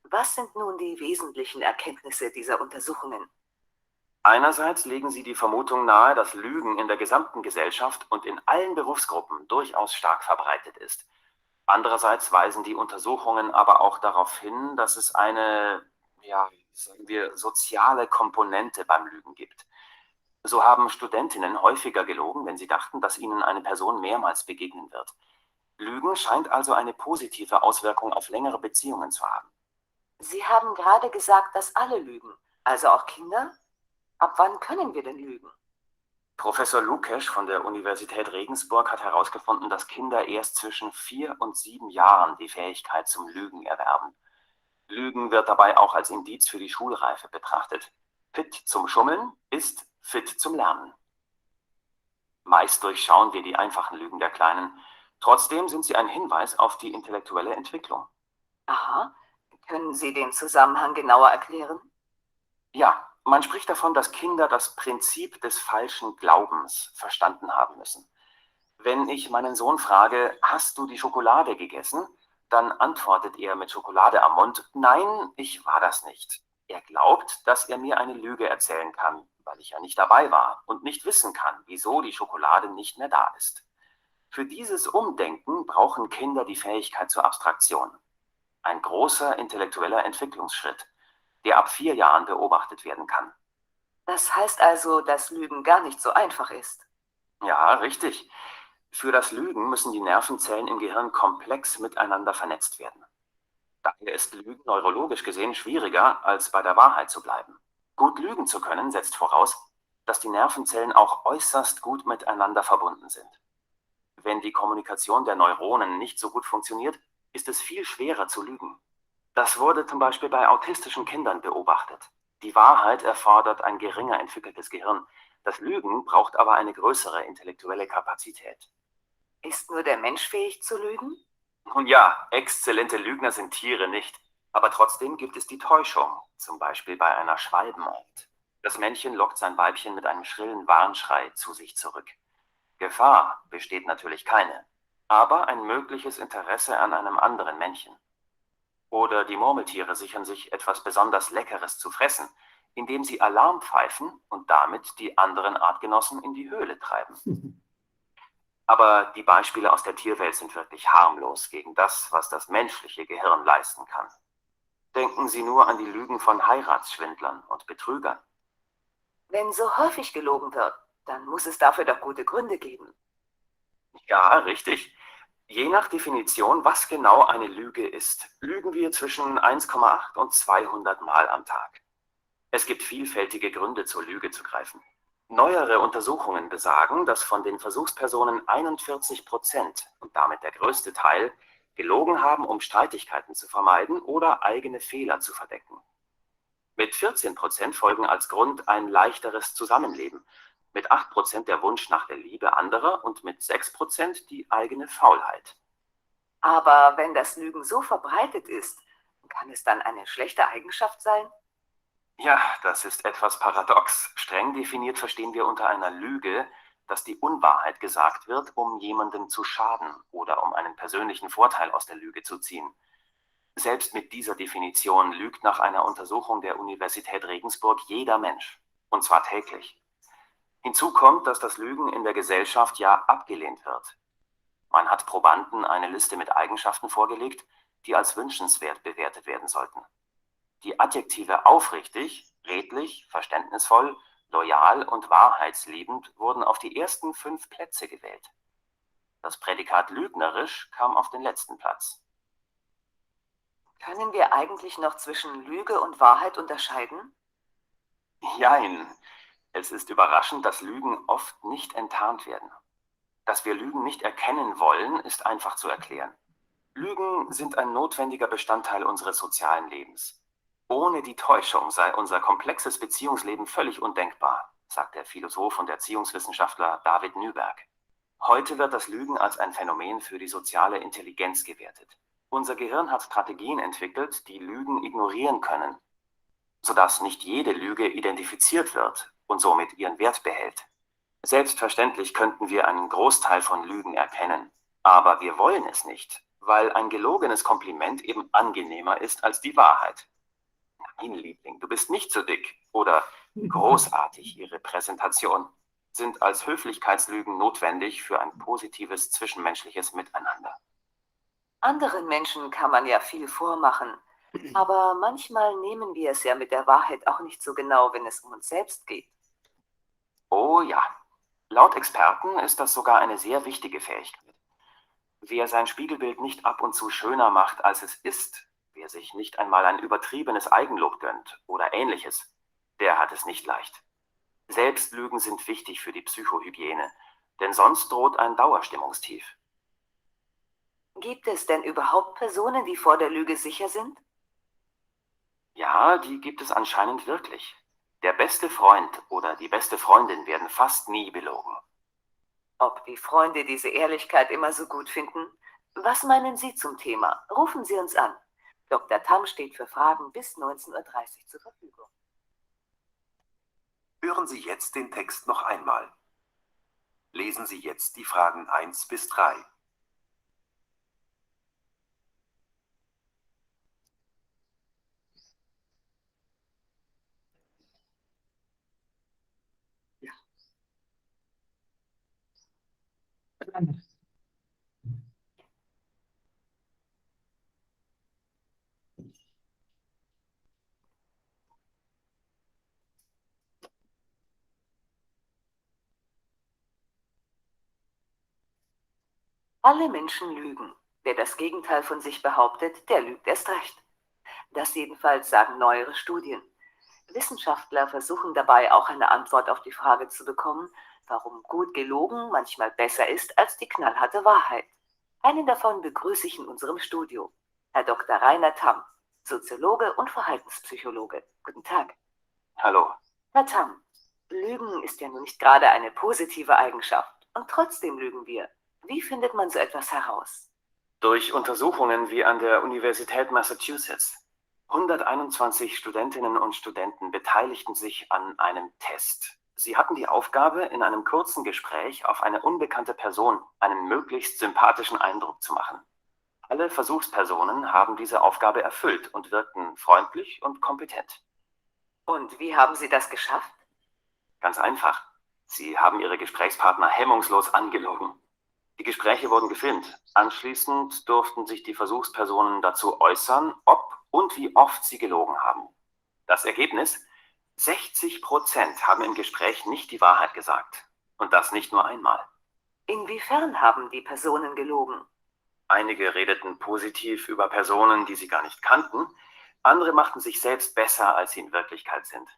Was sind nun die wesentlichen Erkenntnisse dieser Untersuchungen? Einerseits legen sie die Vermutung nahe, dass Lügen in der gesamten Gesellschaft und in allen Berufsgruppen durchaus stark verbreitet ist. Andererseits weisen die Untersuchungen aber auch darauf hin, dass es eine, sagen wir, soziale Komponente beim Lügen gibt. So haben Studentinnen häufiger gelogen, wenn sie dachten, dass ihnen eine Person mehrmals begegnen wird. Lügen scheint also eine positive Auswirkung auf längere Beziehungen zu haben. Sie haben gerade gesagt, dass alle lügen, also auch Kinder? Ab wann können wir denn lügen? Professor Lukesch von der Universität Regensburg hat herausgefunden, dass Kinder erst zwischen 4 und 7 Jahren die Fähigkeit zum Lügen erwerben. Lügen wird dabei auch als Indiz für die Schulreife betrachtet. Fit zum Schummeln ist fit zum Lernen. Meist durchschauen wir die einfachen Lügen der Kleinen. Trotzdem sind sie ein Hinweis auf die intellektuelle Entwicklung. Aha. Können Sie den Zusammenhang genauer erklären? Ja, man spricht davon, dass Kinder das Prinzip des falschen Glaubens verstanden haben müssen. Wenn ich meinen Sohn frage, hast du die Schokolade gegessen? Dann antwortet er mit Schokolade am Mund, nein, ich war das nicht. Er glaubt, dass er mir eine Lüge erzählen kann, weil ich ja nicht dabei war und nicht wissen kann, wieso die Schokolade nicht mehr da ist. Für dieses Umdenken brauchen Kinder die Fähigkeit zur Abstraktion. Ein großer intellektueller Entwicklungsschritt, der ab 4 Jahren beobachtet werden kann. Das heißt also, dass Lügen gar nicht so einfach ist. Ja, richtig. Für das Lügen müssen die Nervenzellen im Gehirn komplex miteinander vernetzt werden. Daher ist Lügen neurologisch gesehen schwieriger, als bei der Wahrheit zu bleiben. Gut lügen zu können, setzt voraus, dass die Nervenzellen auch äußerst gut miteinander verbunden sind. Wenn die Kommunikation der Neuronen nicht so gut funktioniert, ist es viel schwerer zu lügen. Das wurde zum Beispiel bei autistischen Kindern beobachtet. Die Wahrheit erfordert ein geringer entwickeltes Gehirn. Das Lügen braucht aber eine größere intellektuelle Kapazität. Ist nur der Mensch fähig zu lügen? Nun ja, exzellente Lügner sind Tiere nicht. Aber trotzdem gibt es die Täuschung, zum Beispiel bei einer Schwalbenart. Das Männchen lockt sein Weibchen mit einem schrillen Warnschrei zu sich zurück. Gefahr besteht natürlich keine, aber ein mögliches Interesse an einem anderen Männchen. Oder die Murmeltiere sichern sich etwas besonders Leckeres zu fressen, indem sie Alarm pfeifen und damit die anderen Artgenossen in die Höhle treiben. Aber die Beispiele aus der Tierwelt sind wirklich harmlos gegen das, was das menschliche Gehirn leisten kann. Denken Sie nur an die Lügen von Heiratsschwindlern und Betrügern. Wenn so häufig gelogen wird, dann muss es dafür doch gute Gründe geben. Ja, richtig. Je nach Definition, was genau eine Lüge ist, lügen wir zwischen 1,8 und 200 Mal am Tag. Es gibt vielfältige Gründe, zur Lüge zu greifen. Neuere Untersuchungen besagen, dass von den Versuchspersonen 41% und damit der größte Teil gelogen haben, um Streitigkeiten zu vermeiden oder eigene Fehler zu verdecken. Mit 14% folgen als Grund ein leichteres Zusammenleben, mit 8% der Wunsch nach der Liebe anderer und mit 6% die eigene Faulheit. Aber wenn das Lügen so verbreitet ist, kann es dann eine schlechte Eigenschaft sein? Ja, das ist etwas paradox. Streng definiert verstehen wir unter einer Lüge, dass die Unwahrheit gesagt wird, um jemandem zu schaden oder um einen persönlichen Vorteil aus der Lüge zu ziehen. Selbst mit dieser Definition lügt nach einer Untersuchung der Universität Regensburg jeder Mensch, und zwar täglich. Hinzu kommt, dass das Lügen in der Gesellschaft ja abgelehnt wird. Man hat Probanden eine Liste mit Eigenschaften vorgelegt, die als wünschenswert bewertet werden sollten. Die Adjektive aufrichtig, redlich, verständnisvoll, loyal und wahrheitsliebend wurden auf die ersten 5 Plätze gewählt. Das Prädikat lügnerisch kam auf den letzten Platz. Können wir eigentlich noch zwischen Lüge und Wahrheit unterscheiden? Jein. Es ist überraschend, dass Lügen oft nicht enttarnt werden. Dass wir Lügen nicht erkennen wollen, ist einfach zu erklären. Lügen sind ein notwendiger Bestandteil unseres sozialen Lebens. Ohne die Täuschung sei unser komplexes Beziehungsleben völlig undenkbar, sagt der Philosoph und Erziehungswissenschaftler David Nyberg. Heute wird das Lügen als ein Phänomen für die soziale Intelligenz gewertet. Unser Gehirn hat Strategien entwickelt, die Lügen ignorieren können, sodass nicht jede Lüge identifiziert wird und somit ihren Wert behält. Selbstverständlich könnten wir einen Großteil von Lügen erkennen, aber wir wollen es nicht, weil ein gelogenes Kompliment eben angenehmer ist als die Wahrheit. Nein, Liebling, du bist nicht so dick oder großartig, Ihre Präsentation sind als Höflichkeitslügen notwendig für ein positives zwischenmenschliches Miteinander. Anderen Menschen kann man ja viel vormachen, aber manchmal nehmen wir es ja mit der Wahrheit auch nicht so genau, wenn es um uns selbst geht. Oh ja, laut Experten ist das sogar eine sehr wichtige Fähigkeit. Wer sein Spiegelbild nicht ab und zu schöner macht, als es ist, wer sich nicht einmal ein übertriebenes Eigenlob gönnt oder Ähnliches, der hat es nicht leicht. Selbstlügen sind wichtig für die Psychohygiene, denn sonst droht ein Dauerstimmungstief. Gibt es denn überhaupt Personen, die vor der Lüge sicher sind? Ja, die gibt es anscheinend wirklich. Der beste Freund oder die beste Freundin werden fast nie belogen. Ob die Freunde diese Ehrlichkeit immer so gut finden? Was meinen Sie zum Thema? Rufen Sie uns an. Dr. Tam steht für Fragen bis 19:30 Uhr zur Verfügung. Hören Sie jetzt den Text noch einmal. Lesen Sie jetzt die Fragen 1 bis 3. Alle Menschen lügen. Wer das Gegenteil von sich behauptet, der lügt erst recht. Das jedenfalls sagen neuere Studien. Wissenschaftler versuchen dabei auch eine Antwort auf die Frage zu bekommen, warum gut gelogen manchmal besser ist als die knallharte Wahrheit. Einen davon begrüße ich in unserem Studio, Herr Dr. Rainer Tam, Soziologe und Verhaltenspsychologe. Guten Tag. Hallo. Herr Tam, Lügen ist ja nun nicht gerade eine positive Eigenschaft und trotzdem lügen wir. Wie findet man so etwas heraus? Durch Untersuchungen wie an der Universität Massachusetts. 121 Studentinnen und Studenten beteiligten sich an einem Test. Sie hatten die Aufgabe, in einem kurzen Gespräch auf eine unbekannte Person einen möglichst sympathischen Eindruck zu machen. Alle Versuchspersonen haben diese Aufgabe erfüllt und wirkten freundlich und kompetent. Und wie haben Sie das geschafft? Ganz einfach. Sie haben ihre Gesprächspartner hemmungslos angelogen. Die Gespräche wurden gefilmt. Anschließend durften sich die Versuchspersonen dazu äußern, ob und wie oft sie gelogen haben. Das Ergebnis? 60% haben im Gespräch nicht die Wahrheit gesagt. Und das nicht nur einmal. Inwiefern haben die Personen gelogen? Einige redeten positiv über Personen, die sie gar nicht kannten. Andere machten sich selbst besser, als sie in Wirklichkeit sind.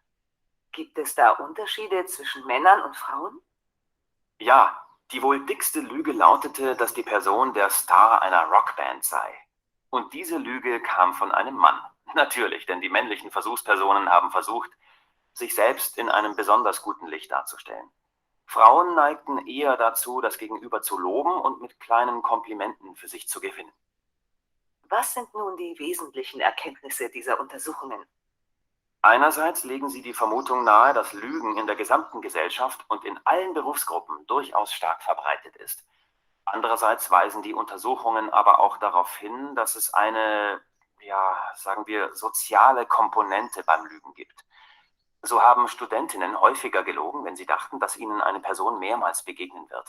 Gibt es da Unterschiede zwischen Männern und Frauen? Ja, die wohl dickste Lüge lautete, dass die Person der Star einer Rockband sei. Und diese Lüge kam von einem Mann. Natürlich, denn die männlichen Versuchspersonen haben versucht, sich selbst in einem besonders guten Licht darzustellen. Frauen neigten eher dazu, das Gegenüber zu loben und mit kleinen Komplimenten für sich zu gewinnen. Was sind nun die wesentlichen Erkenntnisse dieser Untersuchungen? Einerseits legen sie die Vermutung nahe, dass Lügen in der gesamten Gesellschaft und in allen Berufsgruppen durchaus stark verbreitet ist. Andererseits weisen die Untersuchungen aber auch darauf hin, dass es eine, ja, sagen wir, soziale Komponente beim Lügen gibt. So haben Studentinnen häufiger gelogen, wenn sie dachten, dass ihnen eine Person mehrmals begegnen wird.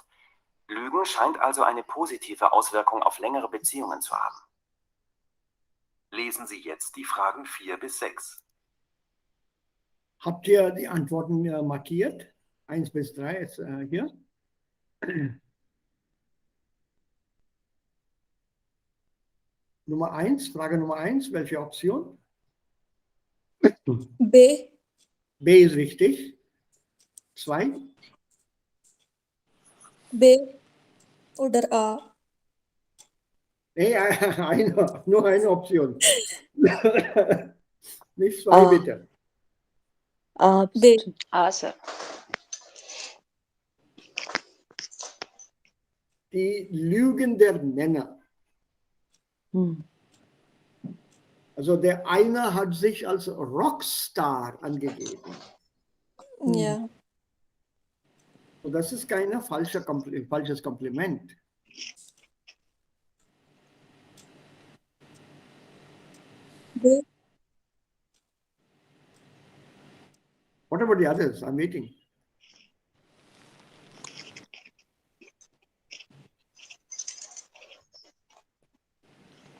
Lügen scheint also eine positive Auswirkung auf längere Beziehungen zu haben. Lesen Sie jetzt die Fragen 4 bis 6. Habt ihr die Antworten markiert? 1 bis 3 ist hier. Nummer 1, Frage Nummer 1, welche Option? B. B ist richtig. 2, B oder A. nee, nur eine Option. Nicht 2, bitte. A. B. A, sir. Die Lügen der Männer. Also der eine hat sich als Rockstar angegeben. Ja. Und das ist kein falsches Kompliment. B. What about the others? I'm waiting.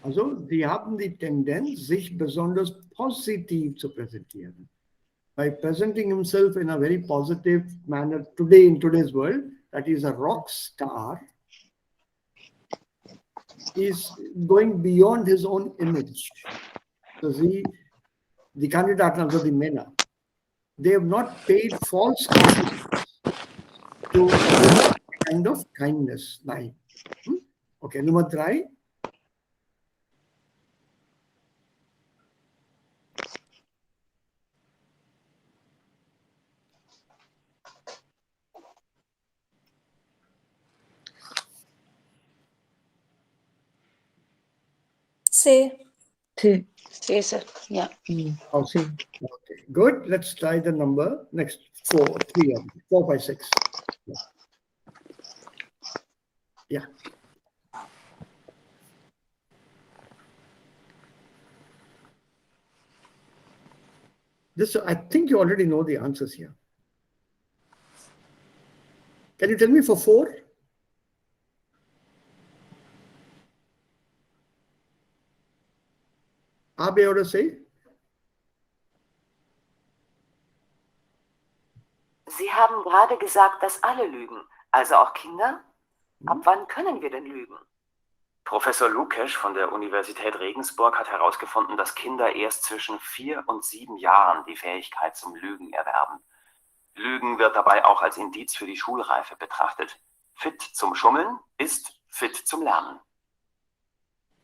Also, sie haben die Tendenz, sich besonders positiv zu präsentieren. By presenting himself in a very positive manner today in today's world, that is a rock star, is going beyond his own image. So the Kandidaten, also die Männer, they have not paid false compliments to a kind of kindness. Nein. Okay, Nummer 3. C. C. C, sir. Yeah. Okay. Okay. Good. Let's try the number. Next 4, 5, 6. Yeah. This, I think you already know the answers here. Can you tell me for 4? A, B oder C? Sie haben gerade gesagt, dass alle lügen, also auch Kinder? Ab wann können wir denn lügen? Professor Lukesch von der Universität Regensburg hat herausgefunden, dass Kinder erst zwischen 4 und 7 Jahren die Fähigkeit zum Lügen erwerben. Lügen wird dabei auch als Indiz für die Schulreife betrachtet. Fit zum Schummeln ist fit zum Lernen.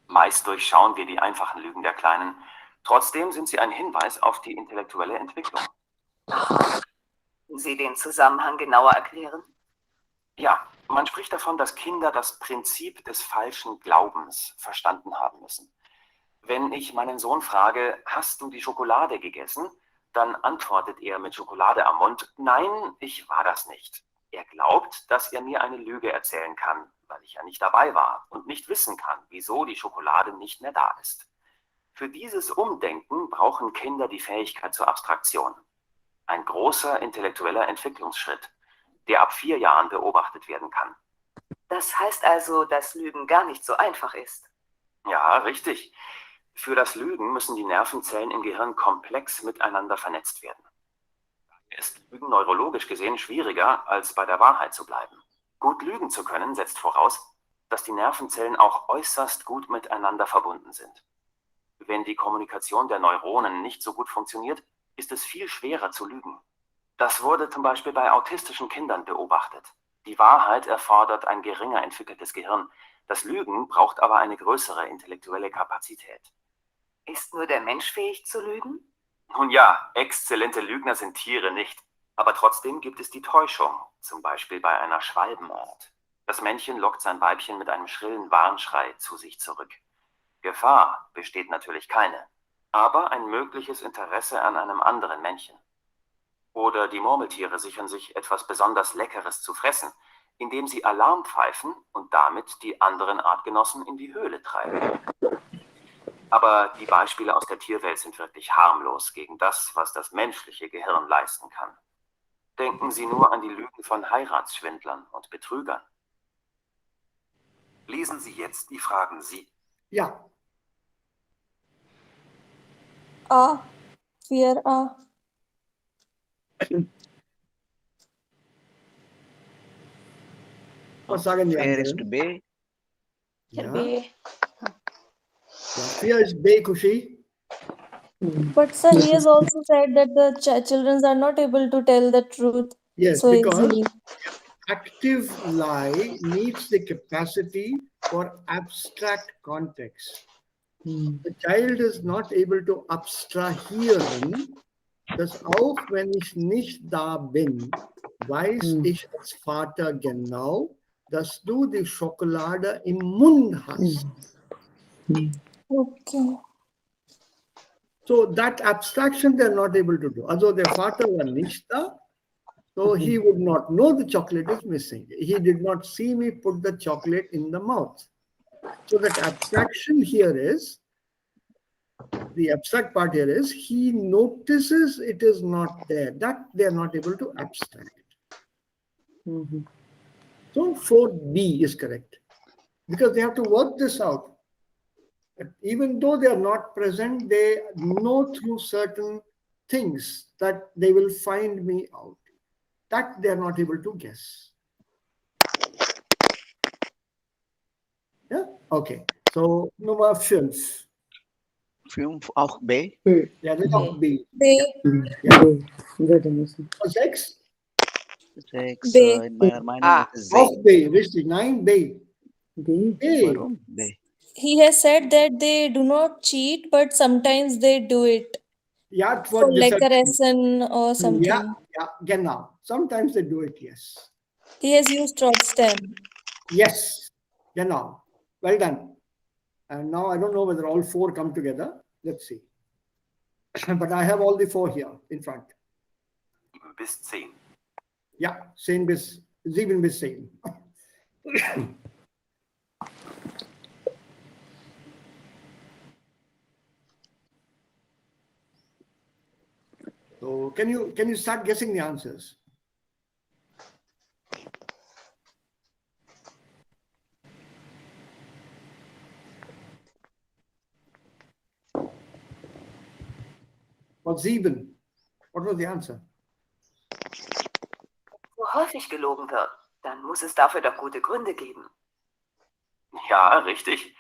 Meist durchschauen wir die einfachen Lügen der Kleinen. Trotzdem sind sie ein Hinweis auf die intellektuelle Entwicklung. Sie den Zusammenhang genauer erklären? Ja, man spricht davon, dass Kinder das Prinzip des falschen Glaubens verstanden haben müssen. Wenn ich meinen Sohn frage, hast du die Schokolade gegessen? Dann antwortet er mit Schokolade am Mund, nein, ich war das nicht. Er glaubt, dass er mir eine Lüge erzählen kann, weil ich ja nicht dabei war und nicht wissen kann, wieso die Schokolade nicht mehr da ist. Für dieses Umdenken brauchen Kinder die Fähigkeit zur Abstraktion. Ein großer intellektueller Entwicklungsschritt, der ab 4 Jahren beobachtet werden kann. Das heißt also, dass Lügen gar nicht so einfach ist. Ja, richtig. Für das Lügen müssen die Nervenzellen im Gehirn komplex miteinander vernetzt werden. Daher ist Lügen neurologisch gesehen schwieriger, als bei der Wahrheit zu bleiben. Gut lügen zu können, setzt voraus, dass die Nervenzellen auch äußerst gut miteinander verbunden sind. Wenn die Kommunikation der Neuronen nicht so gut funktioniert, ist es viel schwerer zu lügen. Das wurde zum Beispiel bei autistischen Kindern beobachtet. Die Wahrheit erfordert ein geringer entwickeltes Gehirn. Das Lügen braucht aber eine größere intellektuelle Kapazität. Ist nur der Mensch fähig zu lügen? Nun ja, exzellente Lügner sind Tiere nicht. Aber trotzdem gibt es die Täuschung, zum Beispiel bei einer Schwalbenart. Das Männchen lockt sein Weibchen mit einem schrillen Warnschrei zu sich zurück. Gefahr besteht natürlich keine. aber ein mögliches Interesse an einem anderen Männchen. Oder die Murmeltiere sichern sich etwas besonders Leckeres zu fressen, indem sie Alarm pfeifen und damit die anderen Artgenossen in die Höhle treiben. Aber die Beispiele aus der Tierwelt sind wirklich harmlos gegen das, was das menschliche Gehirn leisten kann. Denken Sie nur an die Lügen von Heiratsschwindlern und Betrügern. Lesen Sie jetzt die Fragen 7. Ja. A. 4a. Was sagen die Fair is anderen? to B. Ja. B. Ja, 4 ist B, Kushi. But sir, he has also said that the children are not able to tell the truth Yes, so because easily. active lie needs the capacity for abstract context. The child is not able to abstrahieren, dass auch wenn ich nicht da bin, weiß ich als Vater genau, dass du die Schokolade im Mund hast. Okay. So that abstraction they're not able to do. Also der Vater war nicht da, so he would not know the chocolate is missing. He did not see me put the chocolate in the mouth. So that abstraction here is, the abstract part here is, he notices it is not there. That they are not able to abstract. So 4B is correct. Because they have to work this out. But even though they are not present, they know through certain things that they will find me out. That they are not able to guess. Yeah? Okay. So Nummer 5. 5 auch B. Ja, das ist auch B. B. Ja. Würde müssen. 6? 6. B. In meiner Meinung A. ist es C. Auch B, richtig. Nein, B. B. B. Warum B? He has said that they do not cheat, but sometimes they do it Ja, for for like a deception. lesson or something. Ja, ja, genau. Sometimes they do it, yes. He has used trotzdem. Yes, genau. Well done. And now I don't know whether all 4 come together. Let's see. But I have all the 4 here in front. 7 bis 10. Ja, 7 bis 10. So can you start guessing the answers? Well, 7. What was the answer? Wo häufig gelogen wird, dann muss es dafür doch gute Gründe geben. Ja, richtig.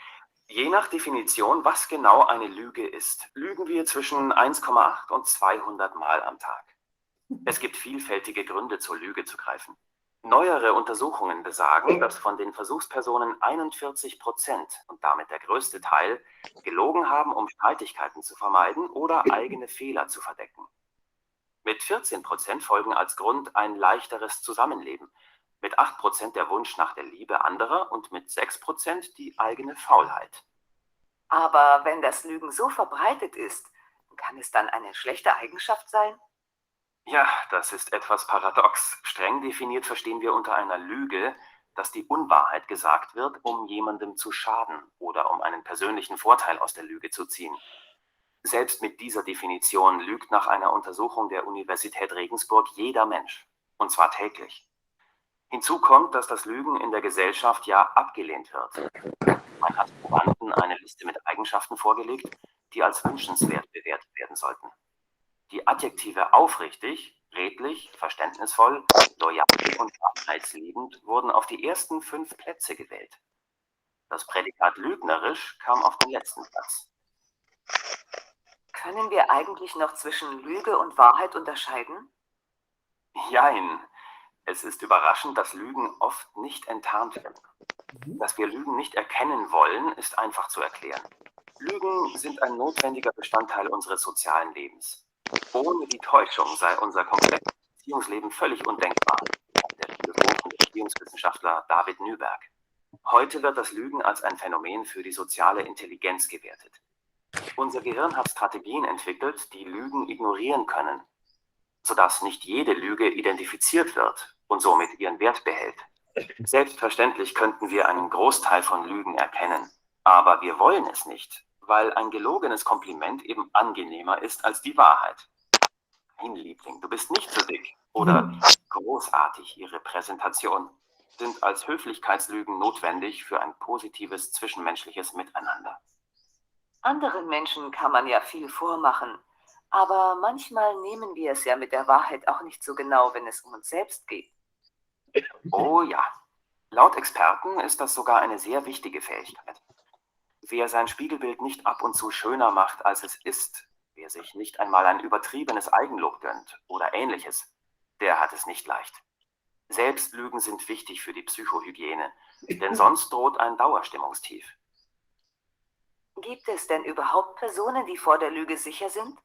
Je nach Definition, was genau eine Lüge ist, lügen wir zwischen 1,8 und 200 Mal am Tag. Es gibt vielfältige Gründe, zur Lüge zu greifen. Neuere Untersuchungen besagen, dass von den Versuchspersonen 41% und damit der größte Teil gelogen haben, um Streitigkeiten zu vermeiden oder eigene Fehler zu verdecken. Mit 14% folgen als Grund ein leichteres Zusammenleben, mit 8% der Wunsch nach der Liebe anderer und mit 6% die eigene Faulheit. Aber wenn das Lügen so verbreitet ist, kann es dann eine schlechte Eigenschaft sein? Ja, das ist etwas paradox. Streng definiert verstehen wir unter einer Lüge, dass die Unwahrheit gesagt wird, um jemandem zu schaden oder um einen persönlichen Vorteil aus der Lüge zu ziehen. Selbst mit dieser Definition lügt nach einer Untersuchung der Universität Regensburg jeder Mensch, und zwar täglich. Hinzu kommt, dass das Lügen in der Gesellschaft ja abgelehnt wird. Man hat Probanden eine Liste mit Eigenschaften vorgelegt, die als wünschenswert bewertet werden sollten. Die Adjektive aufrichtig, redlich, verständnisvoll, loyal und wahrheitsliebend wurden auf die ersten 5 Plätze gewählt. Das Prädikat lügnerisch kam auf den letzten Platz. Können wir eigentlich noch zwischen Lüge und Wahrheit unterscheiden? Jein. Es ist überraschend, dass Lügen oft nicht enttarnt werden. Dass wir Lügen nicht erkennen wollen, ist einfach zu erklären. Lügen sind ein notwendiger Bestandteil unseres sozialen Lebens. Ohne die Täuschung sei unser komplettes Beziehungsleben völlig undenkbar, sagt der Philosoph und Erziehungswissenschaftler David Nyberg. Heute wird das Lügen als ein Phänomen für die soziale Intelligenz gewertet. Unser Gehirn hat Strategien entwickelt, die Lügen ignorieren können, sodass nicht jede Lüge identifiziert wird und somit ihren Wert behält. Selbstverständlich könnten wir einen Großteil von Lügen erkennen, aber wir wollen es nicht, weil ein gelogenes Kompliment eben angenehmer ist als die Wahrheit. Mein Liebling, du bist nicht so dick oder großartig, ihre Präsentation sind als Höflichkeitslügen notwendig für ein positives zwischenmenschliches Miteinander. Anderen Menschen kann man ja viel vormachen, aber manchmal nehmen wir es ja mit der Wahrheit auch nicht so genau, wenn es um uns selbst geht. Oh ja, laut Experten ist das sogar eine sehr wichtige Fähigkeit. Wer sein Spiegelbild nicht ab und zu schöner macht, als es ist, wer sich nicht einmal ein übertriebenes Eigenlob gönnt oder ähnliches, der hat es nicht leicht. Selbstlügen sind wichtig für die Psychohygiene, denn sonst droht ein Dauerstimmungstief. Gibt es denn überhaupt Personen, die vor der Lüge sicher sind?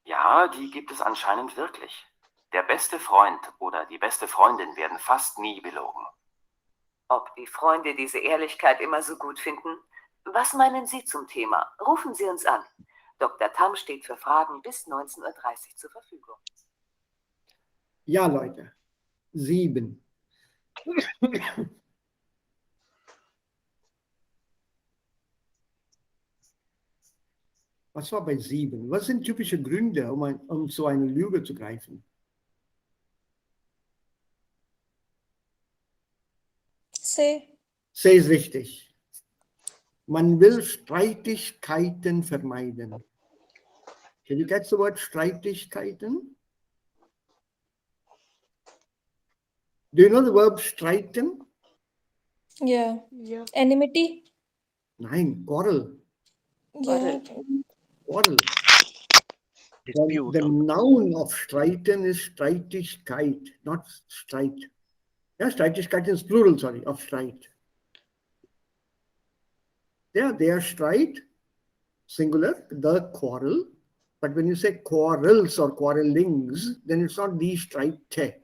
Ja, die gibt es anscheinend wirklich. Der beste Freund oder die beste Freundin werden fast nie belogen. Ob die Freunde diese Ehrlichkeit immer so gut finden? Was meinen Sie zum Thema? Rufen Sie uns an. Dr. Tam steht für Fragen bis 19:30 Uhr zur Verfügung. Ja, Leute. 7. Was war bei 7? Was sind typische Gründe, um zu einer Lüge zu greifen? Say. Say ist richtig. Man will Streitigkeiten vermeiden. Can you catch the word Streitigkeiten? Do you know the verb streiten? Yeah. Enmity? Nein, quarrel. Yeah. Quarrel. Dispute. The noun of streiten is Streitigkeit, not streit. Yeah, Streitigkeit is plural, sorry, of streit. Yeah, they are streit, singular, the quarrel. But when you say quarrels or quarrelings, then it's not die Streite.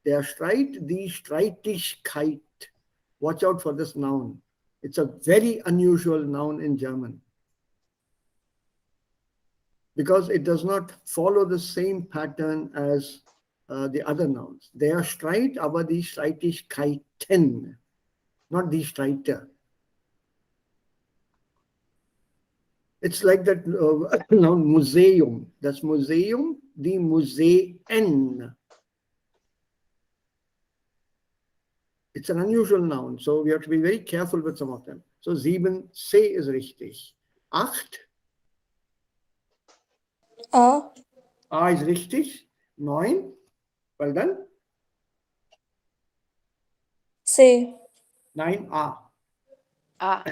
Der Streit, die Streitigkeit. Watch out for this noun. It's a very unusual noun in German because it does not follow the same pattern as the other nouns. Der Streit, aber die Streitigkeiten, not die Streiter. It's like that noun Museum. Das Museum, die Museen. It's an unusual noun, so we have to be very careful with some of them. So 7, say is richtig. 8. A. A ist richtig. 9. Well done. Say. 9, A. Ah.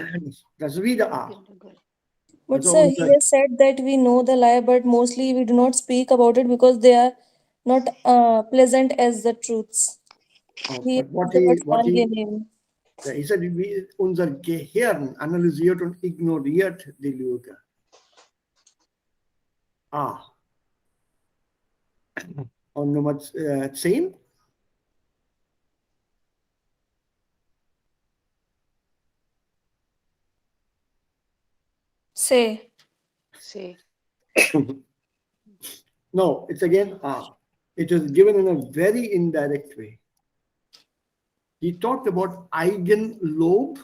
Das ist wieder A. But Also sir, he has said that we know the lie, but mostly we do not speak about it because they are not pleasant as the truths. He said, unser Gehirn analysiert und ignoriert die Lüge. A. Und Nummer 10. Say. Say. No, it's again A. It is given in a very indirect way. He talked about Eigenlob.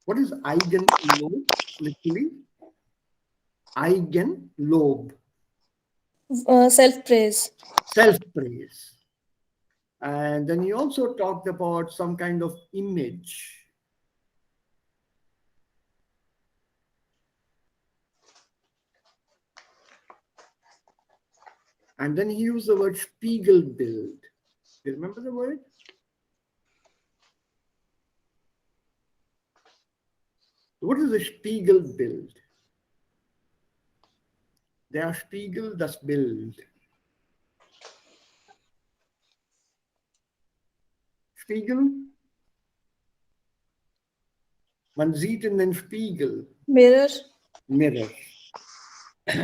What is Eigenlob, literally? Eigenlob. Self-praise. Self-praise. And then he also talked about some kind of image. And then he used the word Spiegelbild. Do you remember the word? What is a Spiegelbild? Der Spiegel, das Bild. Spiegel. Man sieht in den Spiegel. Mirror. Mirror.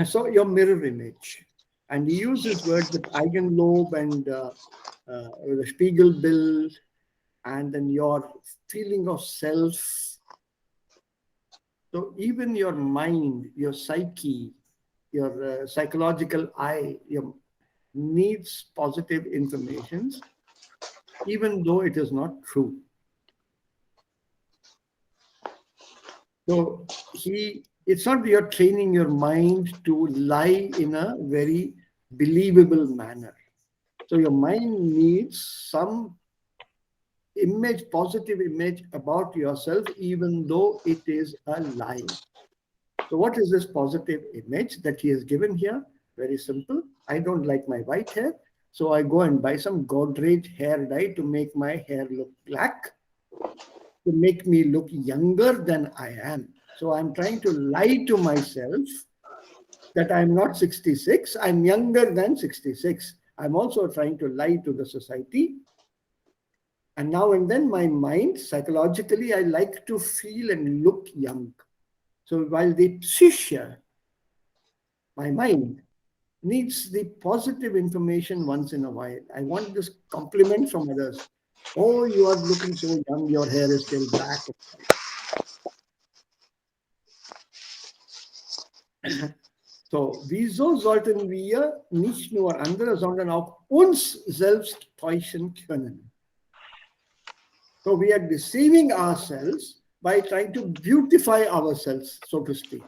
So your mirror image. And he uses words with Eigenlob and the Spiegelbild, and then your feeling of self. So even your mind, your psyche, your psychological eye, your needs positive informations, even though it is not true. So it's not that you're training your mind to lie in a very believable manner. So your mind needs some image, positive image about yourself, even though it is a lie. So what is this positive image that he has given here? Very simple. I don't like my white hair, so I go and buy some Godrej hair dye to make my hair look black, to make me look younger than I am. So I'm trying to lie to myself that I'm not 66, I'm younger than 66. I'm also trying to lie to the society. And now and then my mind, psychologically, I like to feel and look young. So while the psyche, my mind, needs the positive information once in a while, I want this compliment from others. Oh, you are looking so young, your hair is still black. So, wieso sollten wir nicht nur andere, sondern auch uns selbst täuschen können? So, we are deceiving ourselves by trying to beautify ourselves, so to speak.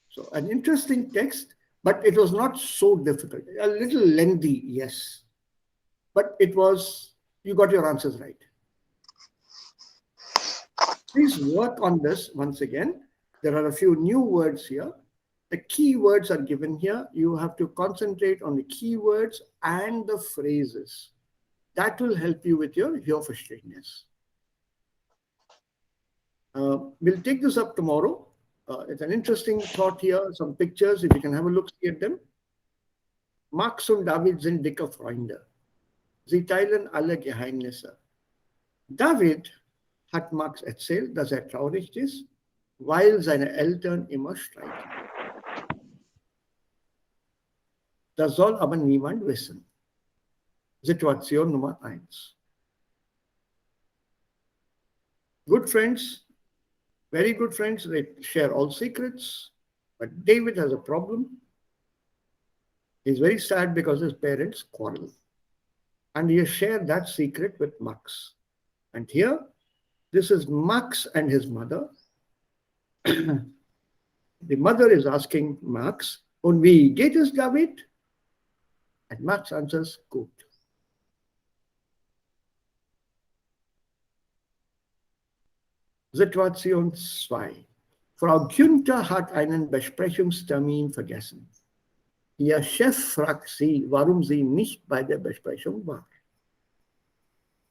So, an interesting text, but it was not so difficult. A little lengthy, yes. But it was, you got your answers right. Please work on this once again. There are a few new words here. The key words are given here. You have to concentrate on the keywords and the phrases. That will help you with your Hörverständnis. We'll take this up tomorrow. It's an interesting thought here. Some pictures, if you can have a look at them. Max und David sind dicke Freunde. Sie teilen alle Geheimnisse. David hat Max erzählt, dass traurig ist, weil seine Eltern immer streiten. Das soll aber niemand wissen. Situation Nummer 1. Good friends, very good friends, they share all secrets, but David has a problem. He's very sad because his parents quarrel. And he has shared that secret with Max. And here, this is Max and his mother. The mother is asking Max, und wie geht es, David? And Max answers, gut. Situation 2. Frau Günther hat einen Besprechungstermin vergessen. Ihr Chef fragt sie, warum sie nicht bei der Besprechung war.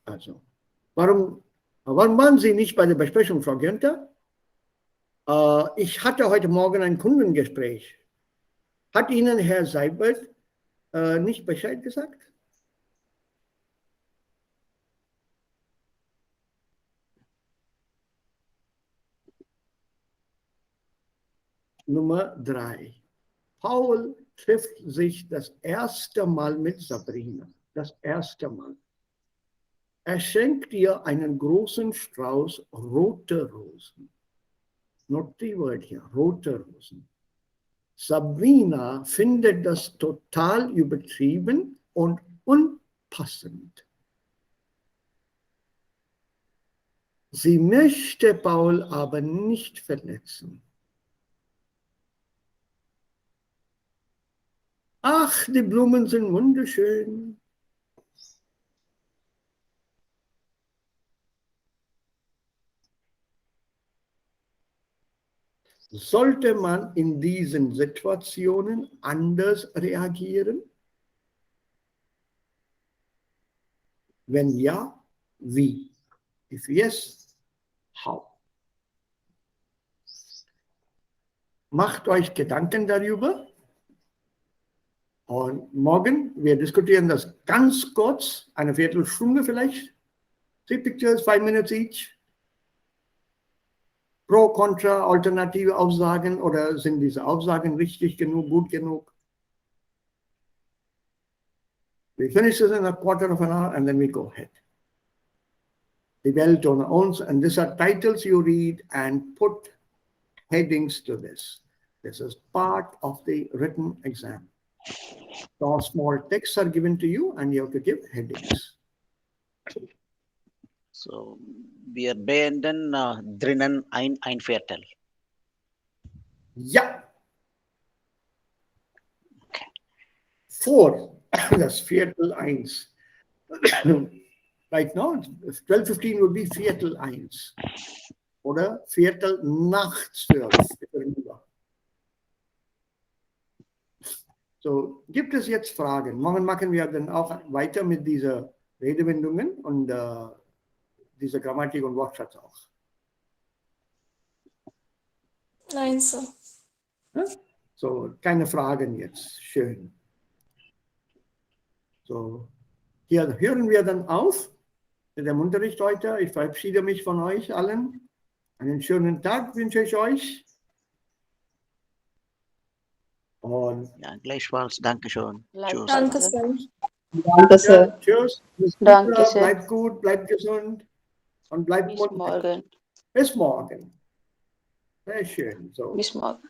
Also, warum waren Sie nicht bei der Besprechung, Frau Günther? Ich hatte heute Morgen ein Kundengespräch. Hat Ihnen Herr Seibert nicht Bescheid gesagt? Nummer 3. Paul trifft sich das erste Mal mit Sabrina. Das erste Mal. Er schenkt ihr einen großen Strauß rote Rosen. Not the word here, rote Rosen. Sabrina findet das total übertrieben und unpassend. Sie möchte Paul aber nicht verletzen. Ach, die Blumen sind wunderschön. Sollte man in diesen Situationen anders reagieren? Wenn ja, wie? If yes, how? Macht euch Gedanken darüber. Und morgen, wir diskutieren das ganz kurz, eine Viertelstunde vielleicht. 3 pictures, 5 minutes each. Pro, Contra, alternative Aussagen oder sind diese Aussagen richtig genug, gut genug? We finish this in a quarter of an hour and then we go ahead. Die Welt ohne uns. And these are titles you read and put headings to this. This is part of the written exam. So small texts are given to you and you have to give headings. So, wir beenden drinnen ein Viertel. Ja. 4, das Viertel 1. Right now, 12:15 would be Viertel 1. Oder Viertel nach 12. So, gibt es jetzt Fragen? Morgen machen wir dann auch weiter mit diesen Redewendungen und dieser Grammatik und Wortschatz auch. Nein, Sir. Ja? So, keine Fragen jetzt. Schön. So, hier hören wir dann auf mit dem Unterricht heute. Ich verabschiede mich von euch allen. Einen schönen Tag wünsche ich euch. Und Ja, gleichfalls. Dankeschön. Tschüss. Danke, Sir. Danke, Sir. ja, tschüss. Bis Danke, wieder. Sir. Bleibt gut, bleibt gesund und bleibt Bis munter. morgen. Bis morgen. Sehr schön. So. Bis morgen.